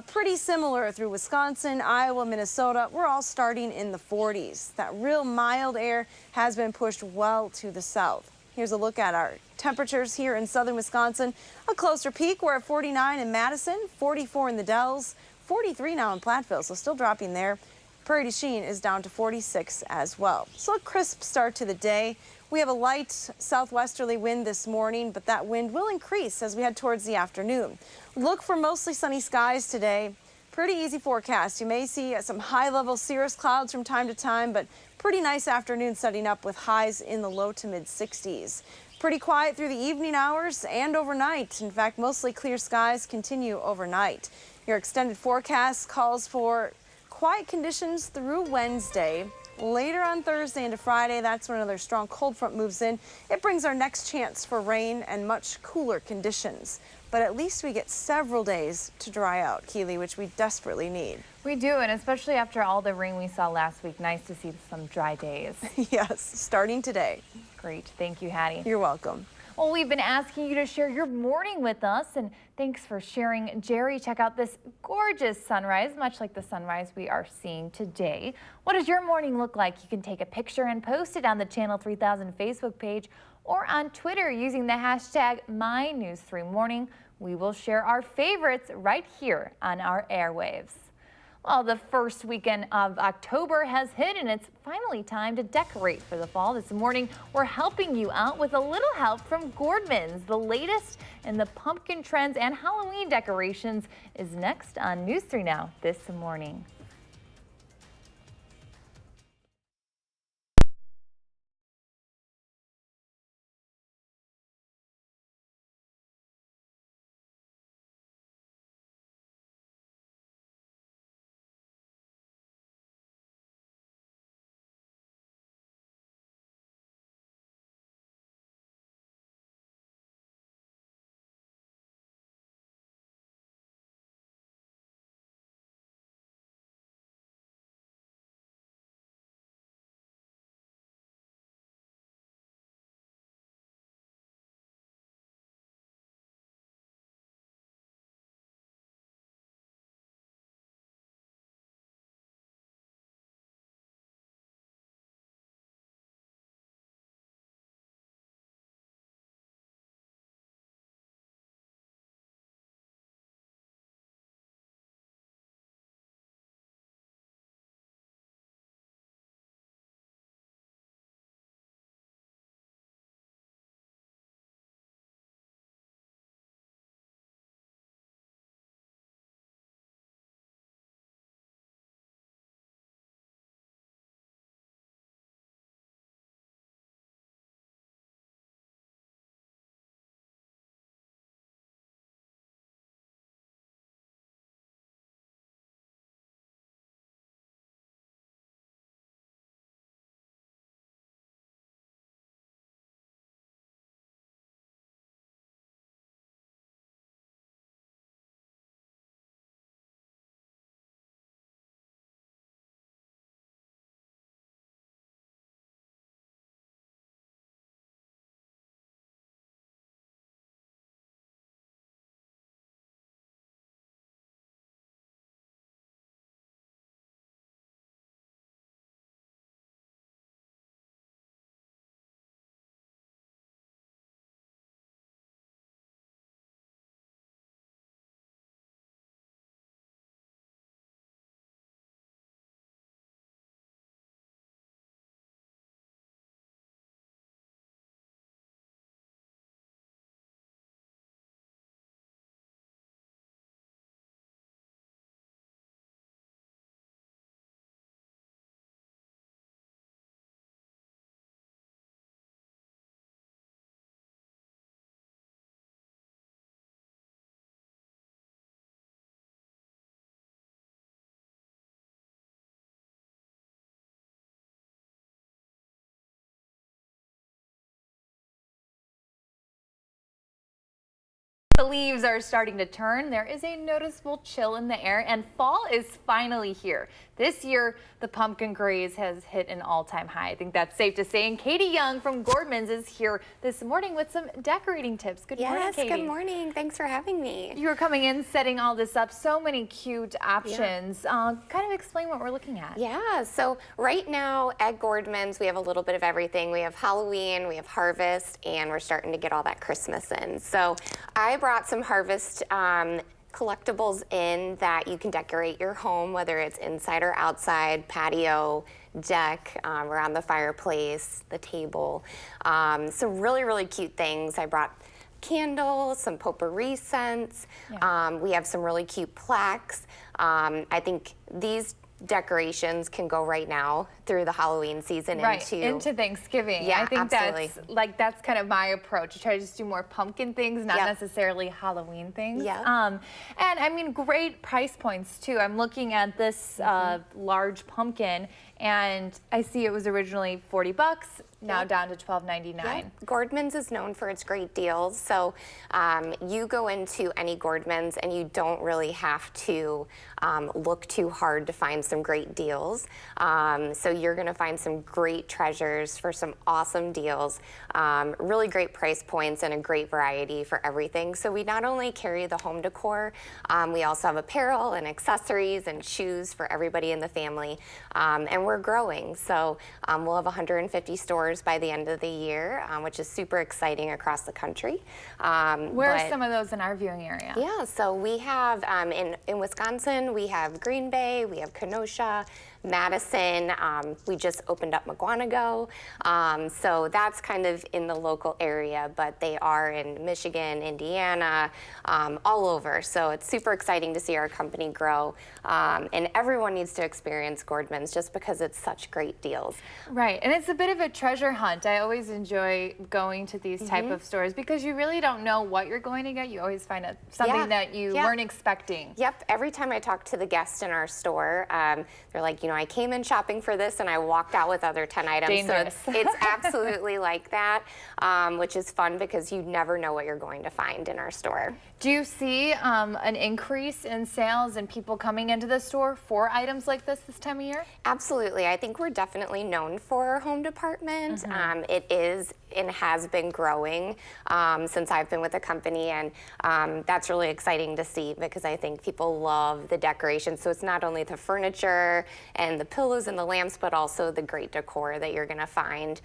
Pretty similar through Wisconsin, Iowa, Minnesota. We're all starting in the 40s. That real mild air has been pushed well to the south. Here's a look at our temperatures here in southern Wisconsin. A closer peak, we're at 49 in Madison, 44 in the Dells, 43 now in Platteville, so still dropping there. Prairie du Chien is down to 46 as well. So a crisp start to the day. We have a light southwesterly wind this morning, but that wind will increase as we head towards the afternoon. Look for mostly sunny skies today. Pretty easy forecast. You may see some high-level cirrus clouds from time to time, but pretty nice afternoon setting up with highs in the low to mid 60s. Pretty quiet through the evening hours and overnight. In fact, mostly clear skies continue overnight. Your extended forecast calls for quiet conditions through Wednesday. Later on Thursday into Friday, that's when another strong cold front moves in. It brings our next chance for rain and much cooler conditions. But at least we get several days to dry out, Keely, which we desperately need. We do, and especially after all the rain we saw last week, nice to see some dry days. Yes, starting today. Great. Thank you, Hattie. You're welcome. Well, we've been asking you to share your morning with us, and thanks for sharing. Jerry, check out this gorgeous sunrise, much like the sunrise we are seeing today. What does your morning look like? You can take a picture and post it on the Channel 3000 Facebook page or on Twitter using the hashtag MyNews3Morning. We will share our favorites right here on our airwaves. Well, the first weekend of October has hit, and it's finally time to decorate for the fall. This morning, we're helping you out with a little help from Gordman's. The latest in the pumpkin trends and Halloween decorations is next on News 3 Now this morning. The leaves are starting to turn. There is a noticeable chill in the air, and fall is finally here. This year, the pumpkin craze has hit an all-time high. I think that's safe to say. And Katie Young from Gordman's is here this morning with some decorating tips. Good morning, Katie. Yes, good morning. Thanks for having me. You were coming in, setting all this up. So many cute options. Kind of explain what we're looking at. Yeah, so right now at Gordman's, we have a little bit of everything. We have Halloween, we have Harvest, and we're starting to get all that Christmas in. So I brought some Harvest collectibles in that you can decorate your home, whether it's inside or outside, patio, deck, around the fireplace, the table. Some really, really cute things. I brought candles, some potpourri scents. We have some really cute plaques. I think these decorations can go right now through the Halloween season into Thanksgiving. Yeah, I think absolutely. that's kind of my approach. To try to just do more pumpkin things, not necessarily Halloween things. And I mean, great price points too. I'm looking at this large pumpkin, and I see it was originally $40, now down to $12.99. Gordman's is known for its great deals. So you go into any Gordman's and you don't really have to look too hard to find some great deals. So you're going to find some great treasures for some awesome deals, really great price points, and a great variety for everything. So we not only carry the home decor, we also have apparel and accessories and shoes for everybody in the family. And we're growing. So we'll have 150 stores by the end of the year, which is super exciting across the country. Where are some of those in our viewing area? Yeah, so we have in Wisconsin, we have Green Bay, we have Kenosha, Madison. We just opened up McGuanago. So that's kind of in the local area, but they are in Michigan, Indiana, all over. So it's super exciting to see our company grow. And everyone needs to experience Gordman's just because it's such great deals. Right, and it's a bit of a treasure hunt. I always enjoy going to these type of stores because you really don't know what you're going to get. You always find something that you weren't expecting. Yep, every time I talk to the guests in our store, they're like, you know, I came in shopping for this and I walked out with other 10 items. Dangerous. So it's absolutely like that, which is fun because you never know what you're going to find in our store. Do you see an increase in sales and people coming into the store for items like this time of year? Absolutely. I think we're definitely known for our home department. It is and has been growing since I've been with the company, and that's really exciting to see because I think people love the decorations. So it's not only the furniture and the pillows and the lamps, but also the great decor that you're going to find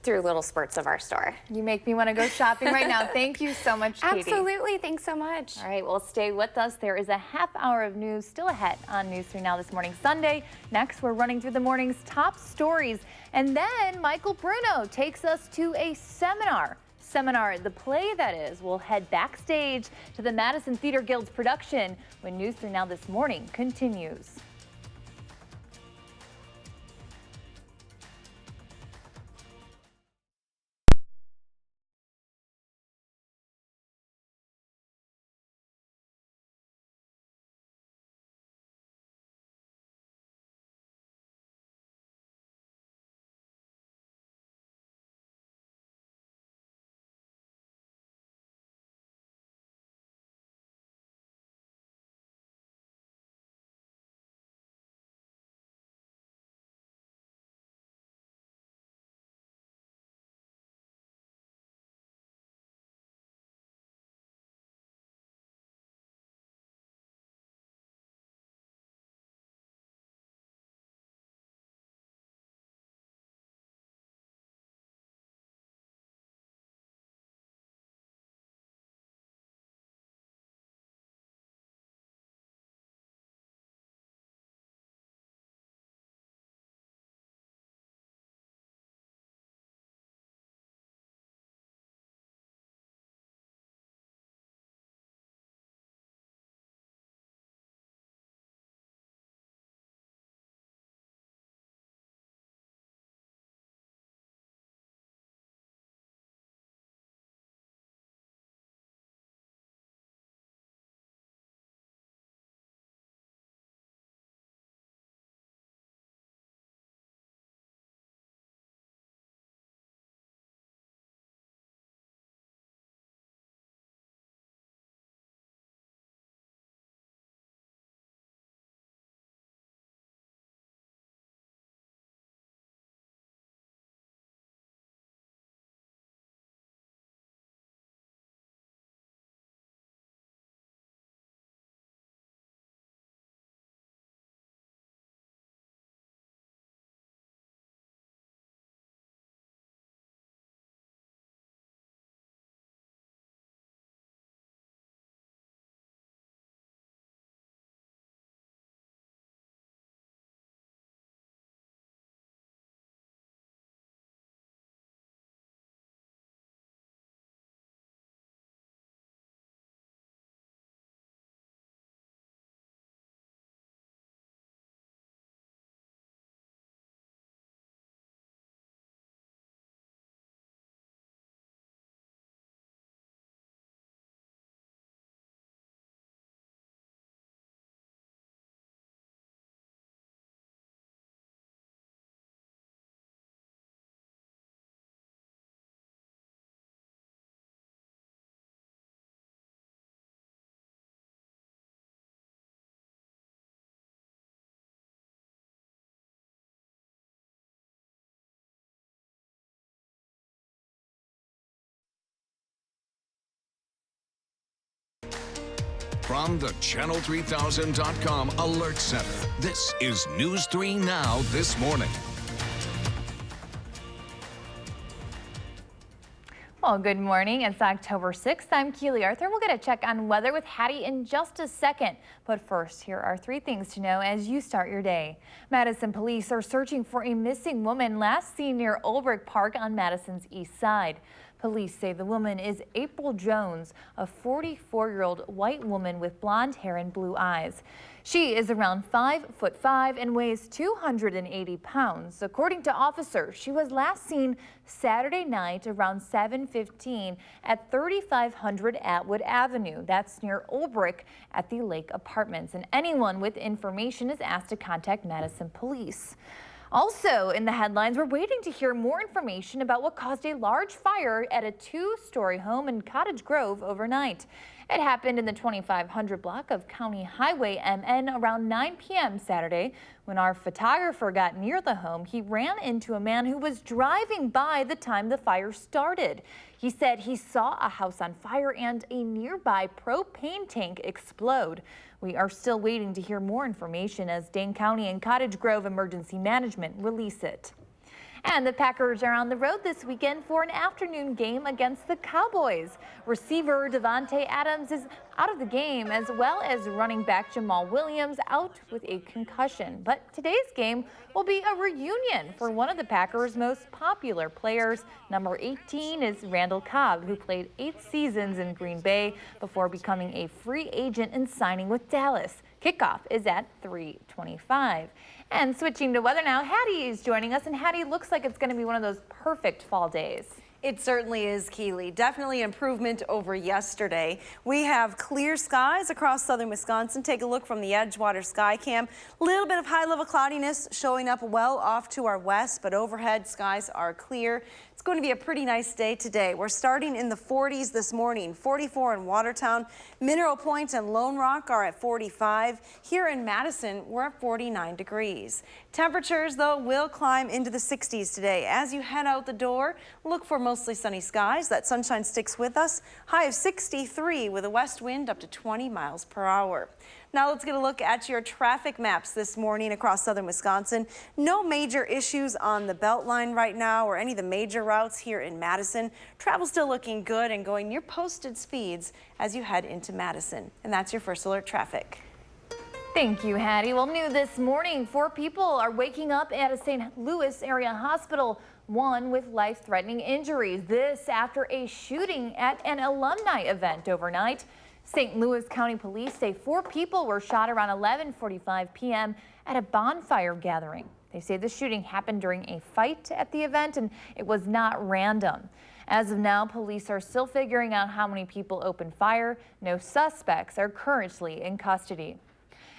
through little spurts of our store. You make me want to go shopping right now. Thank you so much, Katie. Absolutely. Thanks so much. All right, well, stay with us. There is a half hour of news still ahead on News 3 Now this morning, Sunday. Next, we're running through the morning's top stories. And then Michael Bruno takes us to a seminar. The play that is, will head backstage to the Madison Theater Guild's production when News 3 Now this morning continues. From the Channel3000.com Alert Center, this is News 3 Now this morning. Well, good morning. It's October 6th. I'm Keely Arthur. We'll get a check on weather with Hattie in just a second. But first, here are 3 things to know as you start your day. Madison police are searching for a missing woman last seen near Olbrich Park on Madison's east side. Police say the woman is April Jones, a 44-year-old white woman with blonde hair and blue eyes. She is around 5'5" and weighs 280 pounds. According to officers, she was last seen Saturday night around 7:15 at 3500 Atwood Avenue. That's near Olbrich at the Lake Apartments. And anyone with information is asked to contact Madison Police. Also in the headlines, we're waiting to hear more information about what caused a large fire at a 2-story home in Cottage Grove overnight. It happened in the 2500 block of County Highway MN around 9 p.m. Saturday. When our photographer got near the home, he ran into a man who was driving by the time the fire started. He said he saw a house on fire and a nearby propane tank explode. We are still waiting to hear more information as Dane County and Cottage Grove Emergency Management release it. And the Packers are on the road this weekend for an afternoon game against the Cowboys. Receiver Devontae Adams is out of the game, as well as running back Jamal Williams out with a concussion. But today's game will be a reunion for one of the Packers' most popular players. Number 18 is Randall Cobb, who played 8 seasons in Green Bay before becoming a free agent and signing with Dallas. Kickoff is at 3:25. And switching to weather now, Hattie is joining us, and Hattie, looks like it's going to be one of those perfect fall days. It certainly is, Keely. Definitely improvement over yesterday. We have clear skies across southern Wisconsin. Take a look from the Edgewater Sky Cam. A little bit of high-level cloudiness showing up well off to our west, but overhead skies are clear. It's going to be a pretty nice day today. We're starting in the 40s this morning. 44 in Watertown. Mineral Point and Lone Rock are at 45. Here in Madison, we're at 49 degrees. Temperatures, though, will climb into the 60s today. As you head out the door, look for mostly sunny skies. That sunshine sticks with us. High of 63 with a west wind up to 20 miles per hour. Now let's get a look at your traffic maps this morning across southern Wisconsin. No major issues on the Beltline right now or any of the major routes here in Madison. Travel still looking good and going near posted speeds as you head into Madison. And that's your first alert traffic. Thank you, Hattie. Well, new this morning, 4 people are waking up at a St. Louis area hospital, one with life-threatening injuries. This after a shooting at an alumni event overnight. St. Louis County Police say 4 people were shot around 11:45 p.m. at a bonfire gathering. They say the shooting happened during a fight at the event and it was not random. As of now, police are still figuring out how many people opened fire. No suspects are currently in custody.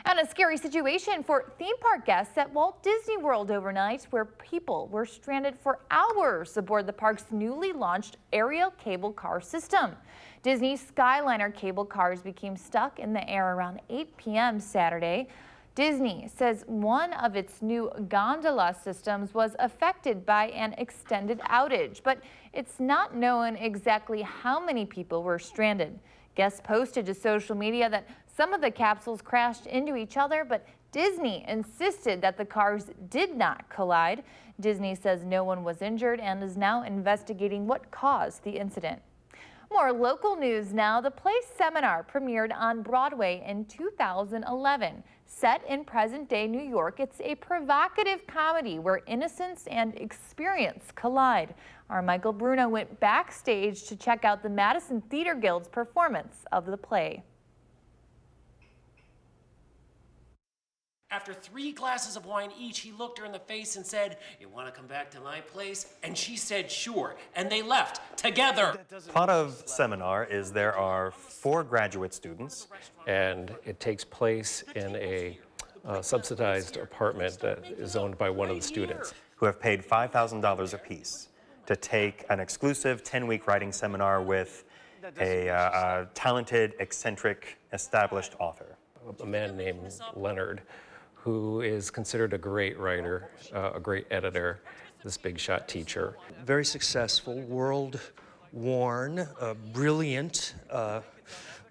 And a scary situation for theme park guests at Walt Disney World overnight, where people were stranded for hours aboard the park's newly launched aerial cable car system. Disney Skyliner cable cars became stuck in the air around 8 p.m. Saturday. Disney says one of its new gondola systems was affected by an extended outage, but it's not known exactly how many people were stranded. Guests posted to social media that some of the capsules crashed into each other, but Disney insisted that the cars did not collide. Disney says no one was injured and is now investigating what caused the incident. More local news now. The play Seminar premiered on Broadway in 2011. Set in present-day New York, it's a provocative comedy where innocence and experience collide. Our Michael Bruno went backstage to check out the Madison Theater Guild's performance of the play. After 3 glasses of wine each, he looked her in the face and said, "You want to come back to my place?" And she said, "Sure." And they left together. Part of Seminar is there are 4 graduate students. And it takes place in a subsidized apartment that is owned by one of the students. Who have paid $5,000 apiece to take an exclusive 10-week writing seminar with a talented, eccentric, established author. A man named Leonard, who is considered a great writer, a great editor, this big shot teacher. Very successful, world-worn, brilliant,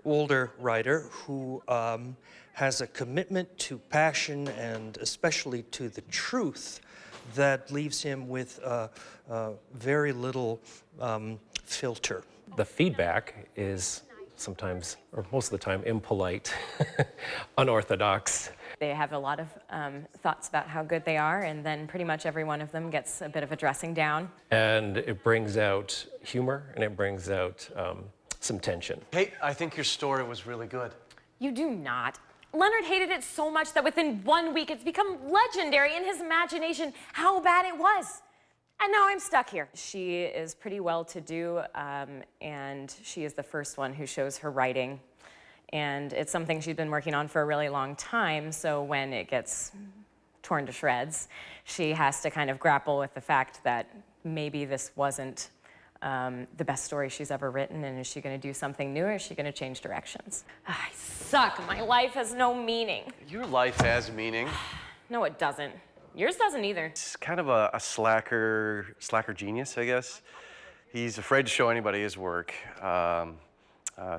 older writer who has a commitment to passion and especially to the truth that leaves him with very little filter. The feedback is sometimes, or most of the time, impolite, unorthodox. They have a lot of thoughts about how good they are, and then pretty much every one of them gets a bit of a dressing down. And it brings out humor, and it brings out some tension. Kate, I think your story was really good. You do not. Leonard hated it so much that within 1 week it's become legendary in his imagination how bad it was. And now I'm stuck here. She is pretty well-to-do, and she is the first one who shows her writing. And it's something she's been working on for a really long time, so when it gets torn to shreds, she has to kind of grapple with the fact that maybe this wasn't the best story she's ever written, and is she going to do something new, or is she going to change directions? I suck. My life has no meaning. Your life has meaning. No, it doesn't. Yours doesn't either. He's kind of a slacker genius, I guess. He's afraid to show anybody his work.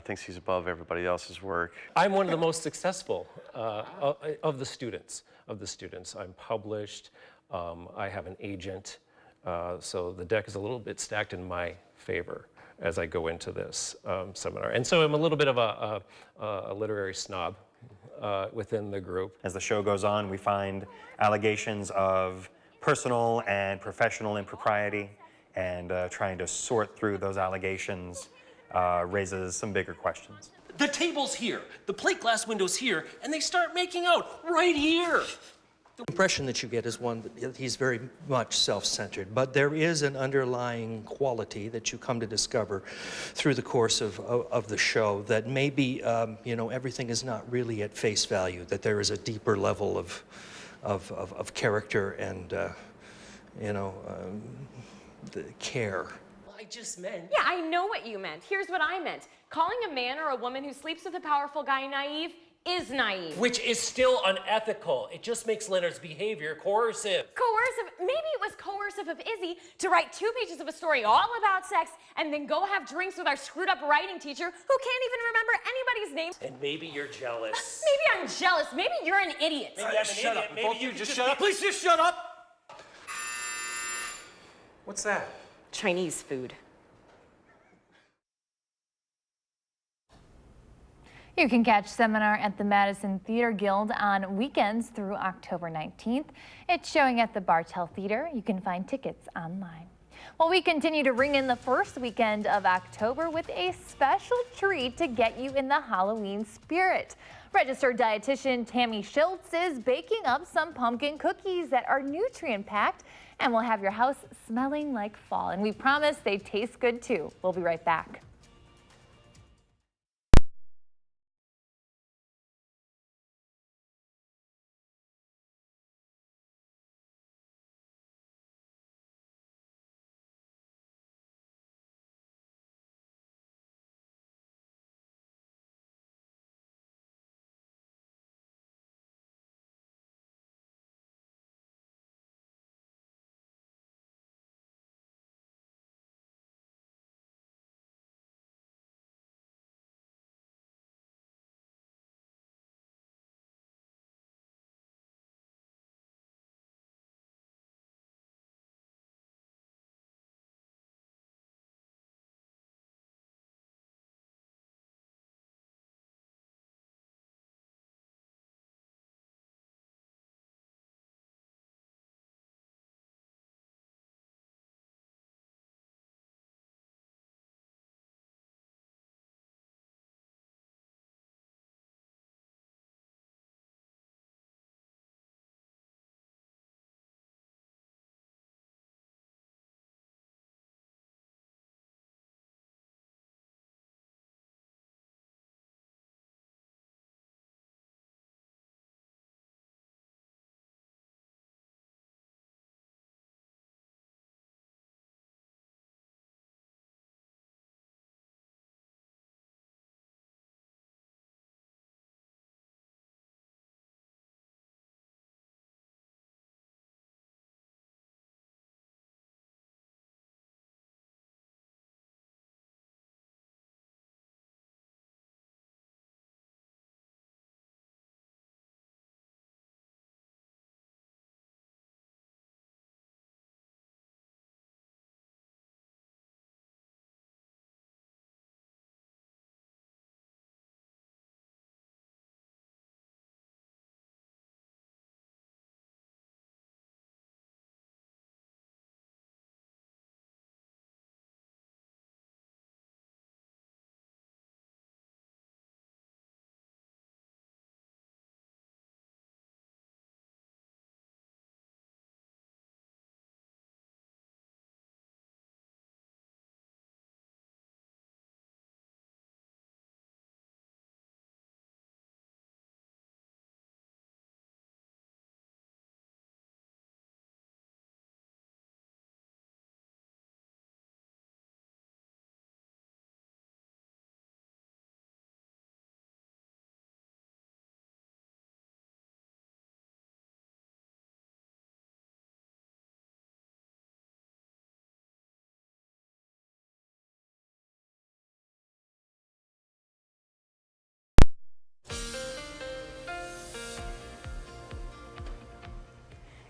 Thinks he's above everybody else's work. I'm one of the most successful of the students. I'm published. I have an agent. So the deck is a little bit stacked in my favor as I go into this seminar. And so I'm a little bit of a literary snob within the group. As the show goes on, we find allegations of personal and professional impropriety, and trying to sort through those allegations raises some bigger questions. The table's here, the plate glass window's here, and they start making out right here. The impression that you get is one that he's very much self-centered, but there is an underlying quality that you come to discover through the course of the show that maybe, you know, everything is not really at face value, that there is a deeper level of character and, you know, the care. I just meant... Yeah, I know what you meant. Here's what I meant. Calling a man or a woman who sleeps with a powerful guy naive is naive. Which is still unethical. It just makes Leonard's behavior coercive. Coercive? Maybe it was coercive of Izzy to write 2 pages of a story all about sex and then go have drinks with our screwed up writing teacher who can't even remember anybody's name. And maybe you're jealous. Maybe I'm jealous. Maybe you're an idiot. Maybe I'm an shut idiot. up. Maybe Both you just shut up. Please just shut up. What's that? Chinese food. You can catch Seminar at the Madison Theater Guild on weekends through October 19th. It's showing at the Bartell Theater. You can find tickets online. Well, we continue to ring in the first weekend of October with a special treat to get you in the Halloween spirit. Registered dietitian Tammy Schultz is baking up some pumpkin cookies that are nutrient-packed and will have your house smelling like fall. And we promise they taste good too. We'll be right back.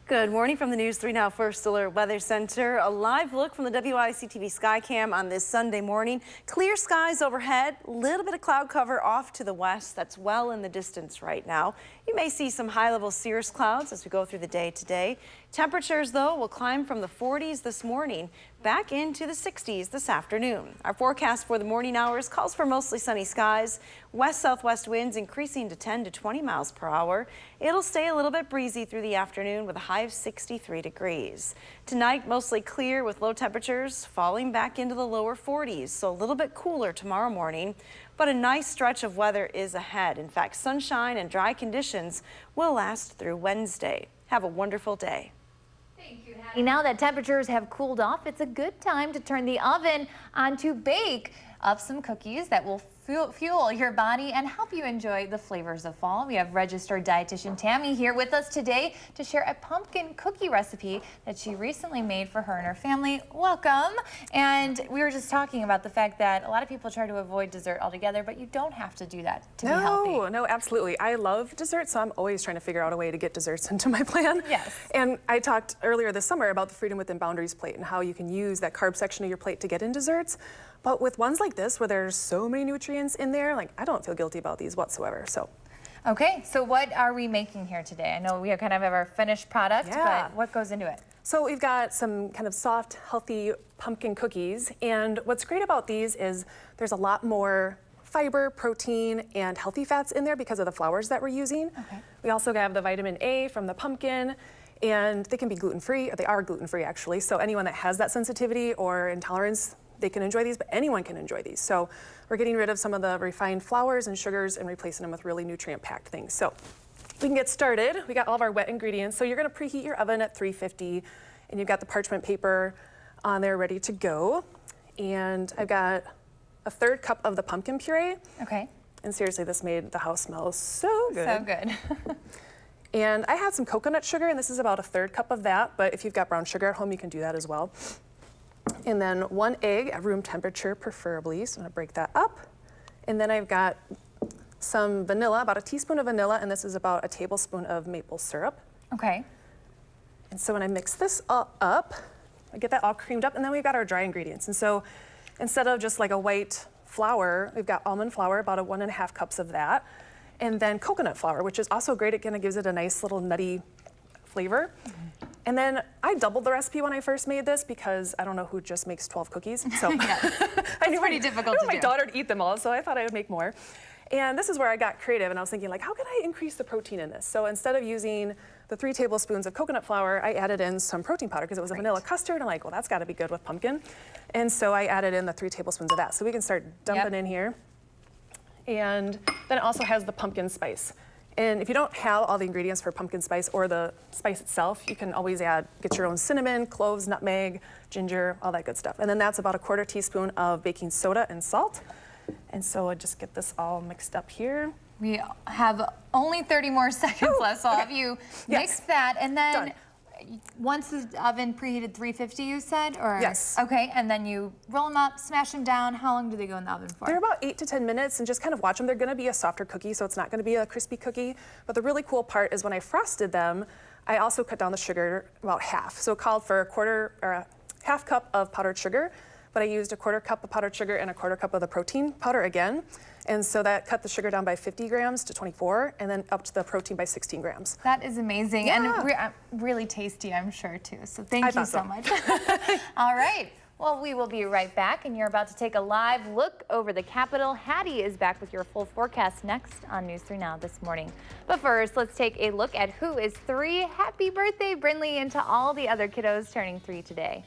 Good morning from the News 3 Now First Alert Weather Center. A live look from the WISC-TV Skycam on this Sunday morning. Clear skies overhead, a little bit of cloud cover off to the west. That's well in the distance right now. You may see some high-level cirrus clouds as we go through the day today. Temperatures, though, will climb from the 40s this morning back into the 60s this afternoon. Our forecast for the morning hours calls for mostly sunny skies. West-southwest winds increasing to 10 to 20 miles per hour. It'll stay a little bit breezy through the afternoon with a high of 63 degrees. Tonight, mostly clear with low temperatures falling back into the lower 40s, so a little bit cooler tomorrow morning. But a nice stretch of weather is ahead. In fact, sunshine and dry conditions will last through Wednesday. Have a wonderful day. Now that temperatures have cooled off, it's a good time to turn the oven on to bake up some cookies that will fuel your body and help you enjoy the flavors of fall. We have registered dietitian Tammy here with us today to share a pumpkin cookie recipe that she recently made for her and her family. Welcome. And we were just talking about the fact that a lot of people try to avoid dessert altogether, but you don't have to do that to be healthy. No, absolutely. I love desserts, so I'm always trying to figure out a way to get desserts into my plan. Yes. And I talked earlier this summer about the Freedom Within Boundaries plate and how you can use that carb section of your plate to get in desserts. But with ones like this, where there's so many nutrients in there, like I don't feel guilty about these whatsoever. So. Okay, so what are we making here today? I know we kind of have our finished product, but what goes into it? So we've got some kind of soft, healthy pumpkin cookies. And what's great about these is there's a lot more fiber, protein, and healthy fats in there because of the flours that we're using. Okay. We also have the vitamin A from the pumpkin, and they can be gluten-free, or they are gluten-free actually. So anyone that has that sensitivity or intolerance, they can enjoy these, but anyone can enjoy these. So we're getting rid of some of the refined flours and sugars and replacing them with really nutrient-packed things. So we can get started. We got all of our wet ingredients. So you're gonna preheat your oven at 350, and you've got the parchment paper on there ready to go. And I've got a 1/3 cup of the pumpkin puree. Okay. And seriously, this made the house smell so good. So good. And I had some coconut sugar, and this is about a 1/3 cup of that, but if you've got brown sugar at home, you can do that as well. And then 1 egg at room temperature, preferably, so I'm gonna break that up. And then I've got some vanilla, about a teaspoon of vanilla, and this is about a tablespoon of maple syrup. Okay. And so when I mix this all up, I get that all creamed up, and then we've got our dry ingredients. And so instead of just like a white flour, we've got almond flour, about 1.5 cups of that. And then coconut flour, which is also great. It kind of gives it a nice little nutty flavor. And then I doubled the recipe when I first made this because I don't know who just makes 12 cookies. So I knew pretty difficult to my do. daughter would eat them all, so I thought I would make more. And this is where I got creative, and I was thinking, like, how can I increase the protein in this? So instead of using the 3 tablespoons of coconut flour, I added in some protein powder because it was a vanilla custard. I'm like, well, that's got to be good with pumpkin. And so I added in the 3 tablespoons of that. So we can start dumping in here. And then it also has the pumpkin spice. And if you don't have all the ingredients for pumpkin spice or the spice itself, you can always get your own cinnamon, cloves, nutmeg, ginger, all that good stuff. And then that's about a 1/4 teaspoon of baking soda and salt. And so I just get this all mixed up here. We have only 30 more seconds left, so I'll have you mix that. And then once the oven preheated 350, you said? Or? Yes. Okay, and then you roll them up, smash them down. How long do they go in the oven for? They're about 8 to 10 minutes, and just kind of watch them. They're gonna be a softer cookie, so it's not gonna be a crispy cookie. But the really cool part is when I frosted them, I also cut down the sugar about half. So it called for a 1/2 cup of powdered sugar, but I used a 1/4 cup of powdered sugar and a 1/4 cup of the protein powder again. And so that cut the sugar down by 50 grams to 24, and then up to the protein by 16 grams. That is amazing, and really tasty, I'm sure, too. So thank you so much. All right. Well, we will be right back, and you're about to take a live look over the Capitol. Hattie is back with your full forecast next on News 3 Now this morning. But first, let's take a look at who is 3. Happy birthday, Brinley, and to all the other kiddos turning 3 today.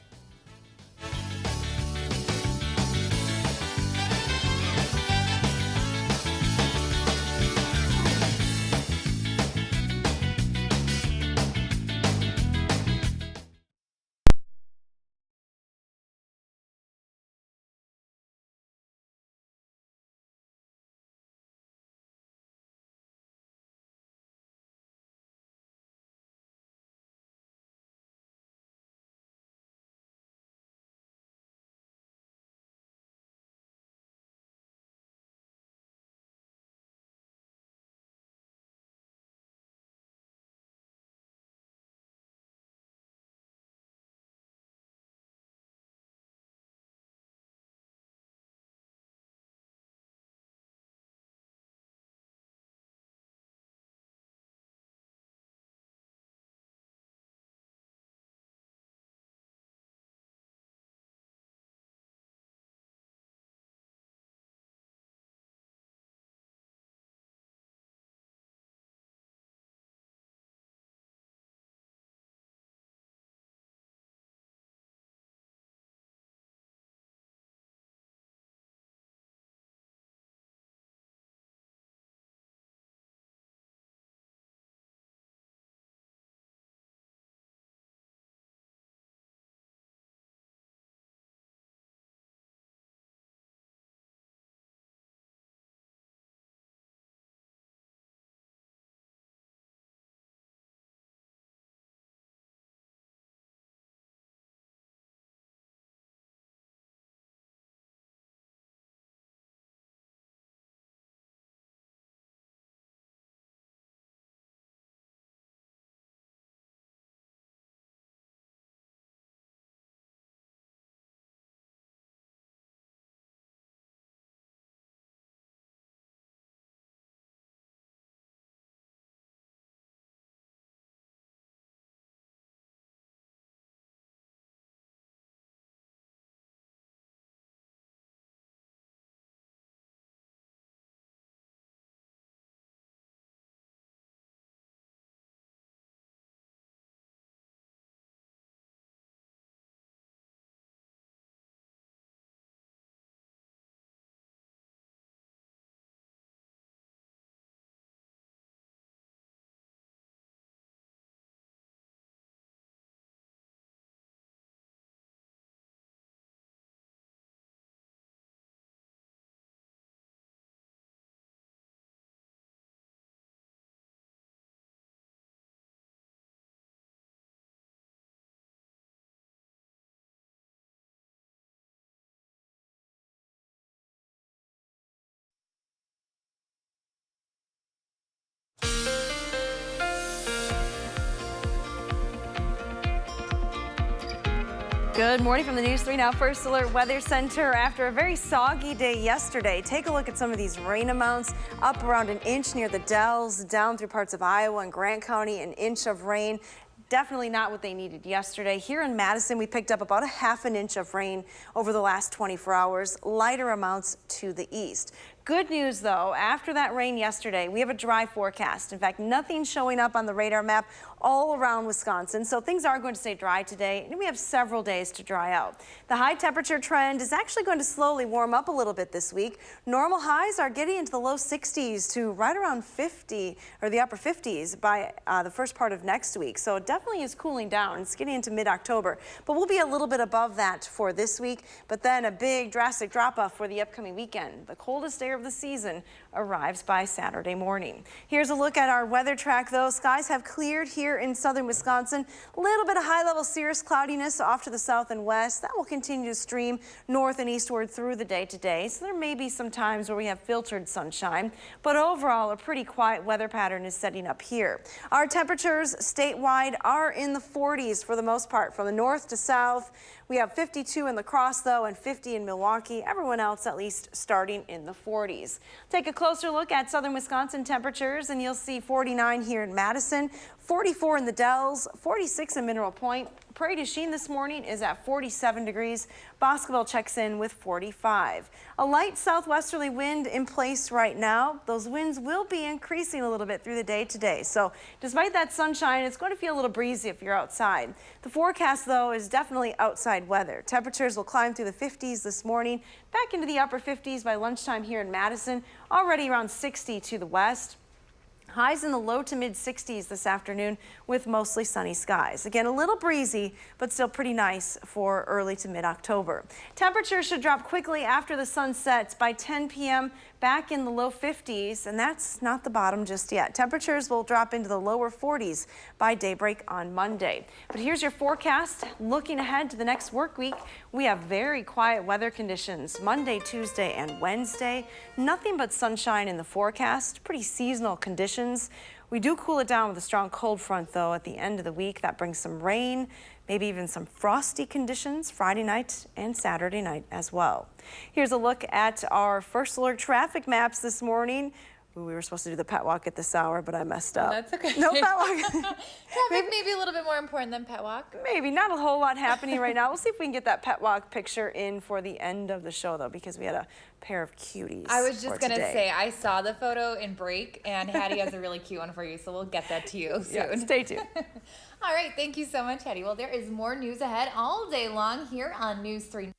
Good morning from the News 3 Now First Alert Weather Center. After a very soggy day yesterday, take a look at some of these rain amounts. Up around an inch near the Dells, down through parts of Iowa and Grant County, an inch of rain. Definitely not what they needed yesterday. Here in Madison, we picked up about a ½ an inch of rain over the last 24 hours, lighter amounts to the east. Good news, though, after that rain yesterday, we have a dry forecast. In fact, nothing showing up on the radar map all around Wisconsin, so things are going to stay dry today, and we have several days to dry out. The high temperature trend is actually going to slowly warm up a little bit this week. Normal highs are getting into the low 60s to right around 50 or the upper 50s by the first part of next week, so it definitely is cooling down. It's getting into mid-October, but we'll be a little bit above that for this week, but then a big drastic drop-off for the upcoming weekend. The coldest day of the season arrives by Saturday morning. Here's a look at our weather track, though. Skies have cleared here in southern Wisconsin. A little bit of high-level cirrus cloudiness off to the south and west. That will continue to stream north and eastward through the day today, so there may be some times where we have filtered sunshine, but overall a pretty quiet weather pattern is setting up here. Our temperatures statewide are in the 40s for the most part, from the north to south. We have 52 in La Crosse, though, and 50 in Milwaukee. Everyone else at least starting in the 40s. Take a closer look at southern Wisconsin temperatures, and you'll see 49 here in Madison, 44 in the Dells, 46 in Mineral Point. Prairie du Chien this morning is at 47 degrees. Boscoville checks in with 45. A light southwesterly wind in place right now. Those winds will be increasing a little bit through the day today. So despite that sunshine, it's going to feel a little breezy if you're outside. The forecast, though, is definitely outside weather. Temperatures will climb through the 50s this morning, back into the upper 50s by lunchtime here in Madison, already around 60 to the west. Highs in the low to mid 60s this afternoon with mostly sunny skies. Again, a little breezy, but still pretty nice for early to mid-October. Temperatures should drop quickly after the sun sets by 10 p.m. back in the low 50s, and that's not the bottom just yet. Temperatures will drop into the lower 40s by daybreak on Monday. But here's your forecast. Looking ahead to the next work week, we have very quiet weather conditions Monday, Tuesday, and Wednesday. Nothing but sunshine in the forecast. Pretty seasonal conditions. We do cool it down with a strong cold front, though, at the end of the week. That brings some rain, maybe even some frosty conditions Friday night and Saturday night as well. Here's a look at our First Alert traffic maps this morning. Ooh, we were supposed to do the pet walk at this hour, but I messed up. That's okay. No pet walk. Traffic may be a little bit more important than pet walk. Maybe not a whole lot happening right now. We'll see if we can get that pet walk picture in for the end of the show, though, because we had a pair of cuties. I was just going to say, I saw the photo in break, and Hattie has a really cute one for you, so we'll get that to you soon. Yeah, stay tuned. All right, thank you so much, Hattie. Well, there is more news ahead all day long here on News 3.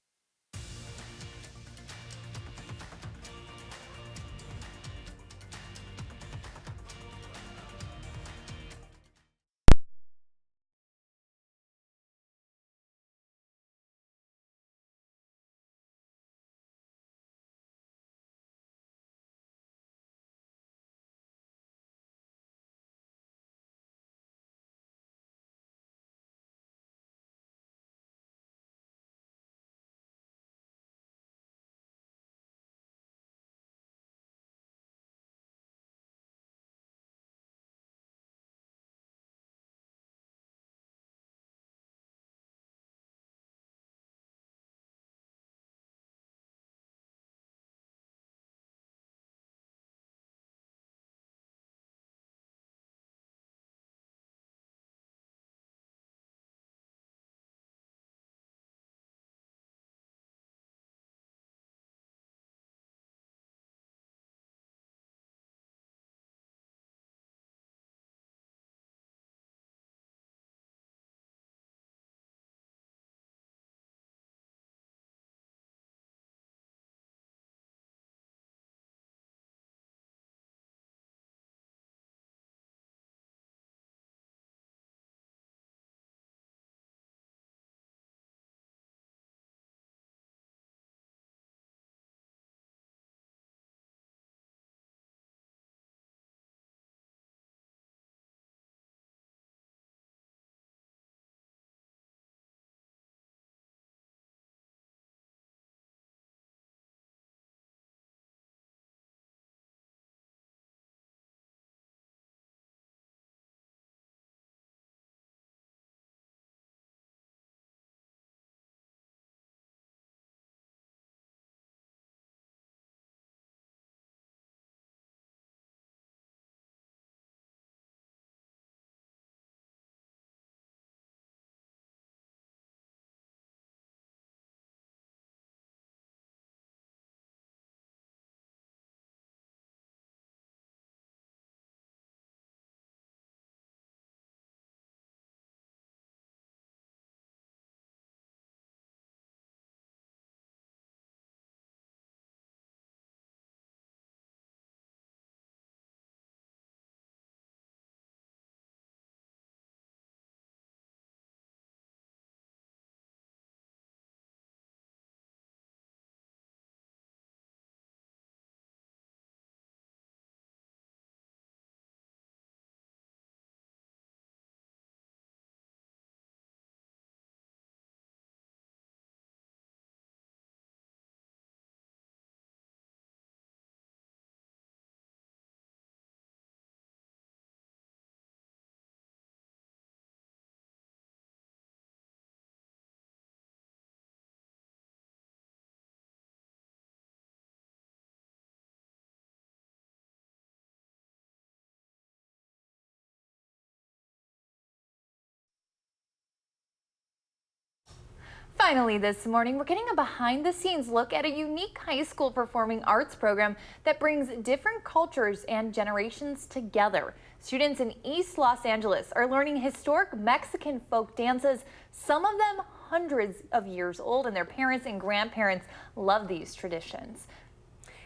Finally this morning, we're getting a behind-the-scenes look at a unique high school performing arts program that brings different cultures and generations together. Students in East Los Angeles are learning historic Mexican folk dances, some of them hundreds of years old, and their parents and grandparents love these traditions.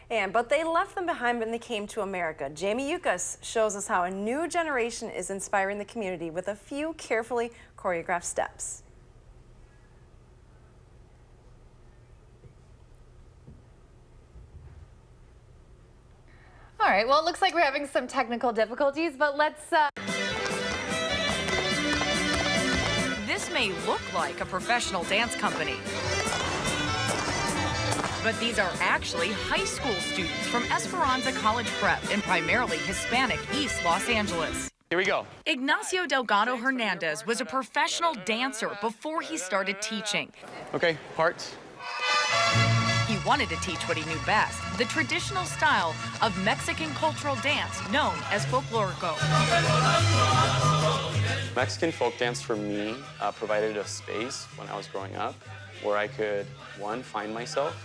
But they left them behind when they came to America. Jamie Yukas shows us how a new generation is inspiring the community with a few carefully choreographed steps. All right, well, it looks like we're having some technical difficulties, but let's... This may look like a professional dance company, but these are actually high school students from Esperanza College Prep in primarily Hispanic East Los Angeles. Here we go. Ignacio Delgado Hernandez was a professional dancer before he started teaching. Okay, parts. He wanted to teach what he knew best, the traditional style of Mexican cultural dance known as folklorico. Mexican folk dance for me provided a space when I was growing up where I could, one, find myself.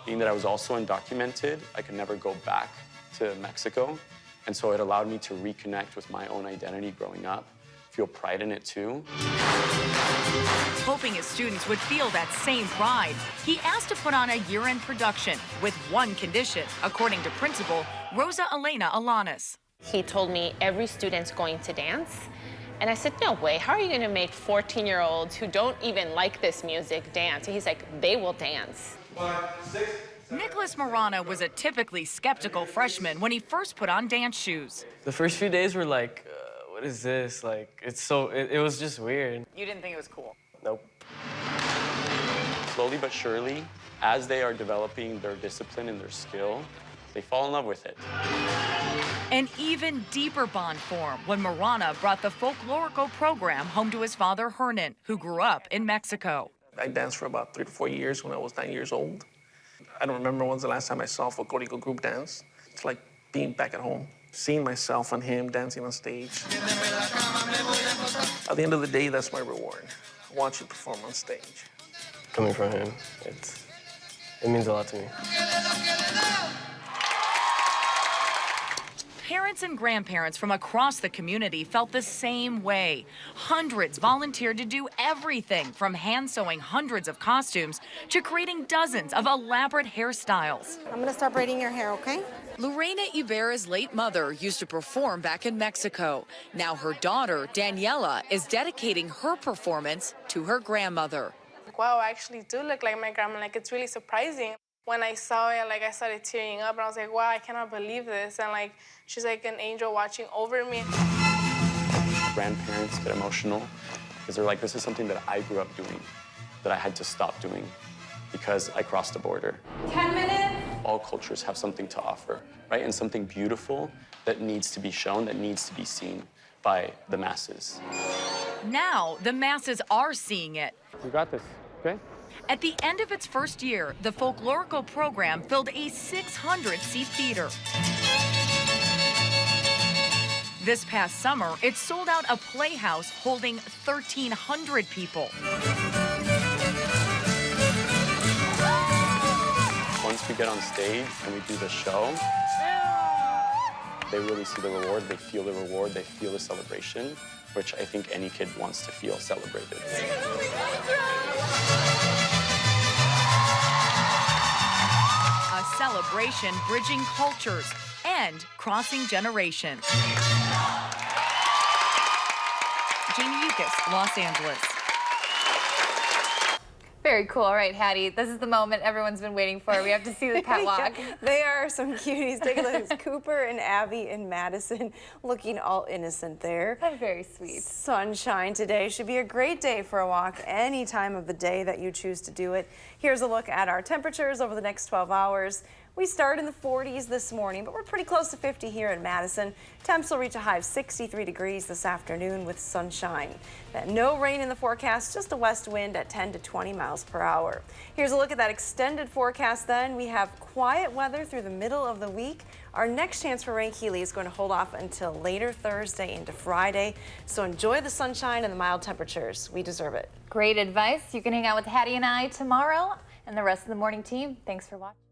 Being that I was also undocumented, I could never go back to Mexico. And so it allowed me to reconnect with my own identity growing up, feel pride in it too. Hoping his students would feel that same pride, he asked to put on a year-end production with one condition, according to principal Rosa Elena Alanis. He told me every student's going to dance. And I said, no way, how are you going to make 14-year-olds who don't even like this music dance? And he's like, they will dance. 5, 6, 7. Nicholas Marana was a typically skeptical freshman when he first put on dance shoes. The first few days were like, what is this? Like, it was just weird. You didn't think it was cool? Nope. Slowly but surely, as they are developing their discipline and their skill, they fall in love with it. An even deeper bond formed when Marana brought the folklorico program home to his father, Hernan, who grew up in Mexico. I danced for about 3 to 4 years when I was 9 years old. I don't remember when's the last time I saw a folklorico group dance. It's like being back at home, seeing myself and him dancing on stage. At the end of the day, that's my reward, watch you perform on stage. Coming from him, it means a lot to me. Parents and grandparents from across the community felt the same way. Hundreds volunteered to do everything from hand sewing hundreds of costumes to creating dozens of elaborate hairstyles. I'm gonna start braiding your hair, okay? Lorena Ibarra's late mother used to perform back in Mexico. Now her daughter, Daniela, is dedicating her performance to her grandmother. Wow, I actually do look like my grandma. Like, it's really surprising. When I saw it, like, I started tearing up, and I was like, wow, I cannot believe this. And, like, she's like an angel watching over me. Grandparents get emotional because they're like, this is something that I grew up doing, that I had to stop doing because I crossed the border. 10 minutes. All cultures have something to offer, right? And something beautiful that needs to be shown, that needs to be seen by the masses. Now, the masses are seeing it. You got this, okay? At the end of its first year, the folklorico program filled a 600-seat theater. This past summer, it sold out a playhouse holding 1,300 people. Once we get on stage and we do the show, they really see the reward, they feel the reward, they feel the celebration, which I think any kid wants to feel celebrated. A celebration bridging cultures and crossing generations. Jamie Yukas, Los Angeles. Very cool. All right, Hattie, this is the moment everyone's been waiting for. We have to see the pet walk. Yeah, they are some cuties. Take a look. It's Cooper and Abby in Madison looking all innocent there. That's very sweet. Sunshine today. Should be a great day for a walk any time of the day that you choose to do it. Here's a look at our temperatures over the next 12 hours. We start in the 40s this morning, but we're pretty close to 50 here in Madison. Temps will reach a high of 63 degrees this afternoon with sunshine. No rain in the forecast, just a west wind at 10 to 20 miles per hour. Here's a look at that extended forecast then. We have quiet weather through the middle of the week. Our next chance for rain, Keeley, is going to hold off until later Thursday into Friday. So enjoy the sunshine and the mild temperatures. We deserve it. Great advice. You can hang out with Hattie and I tomorrow and the rest of the morning team. Thanks for watching.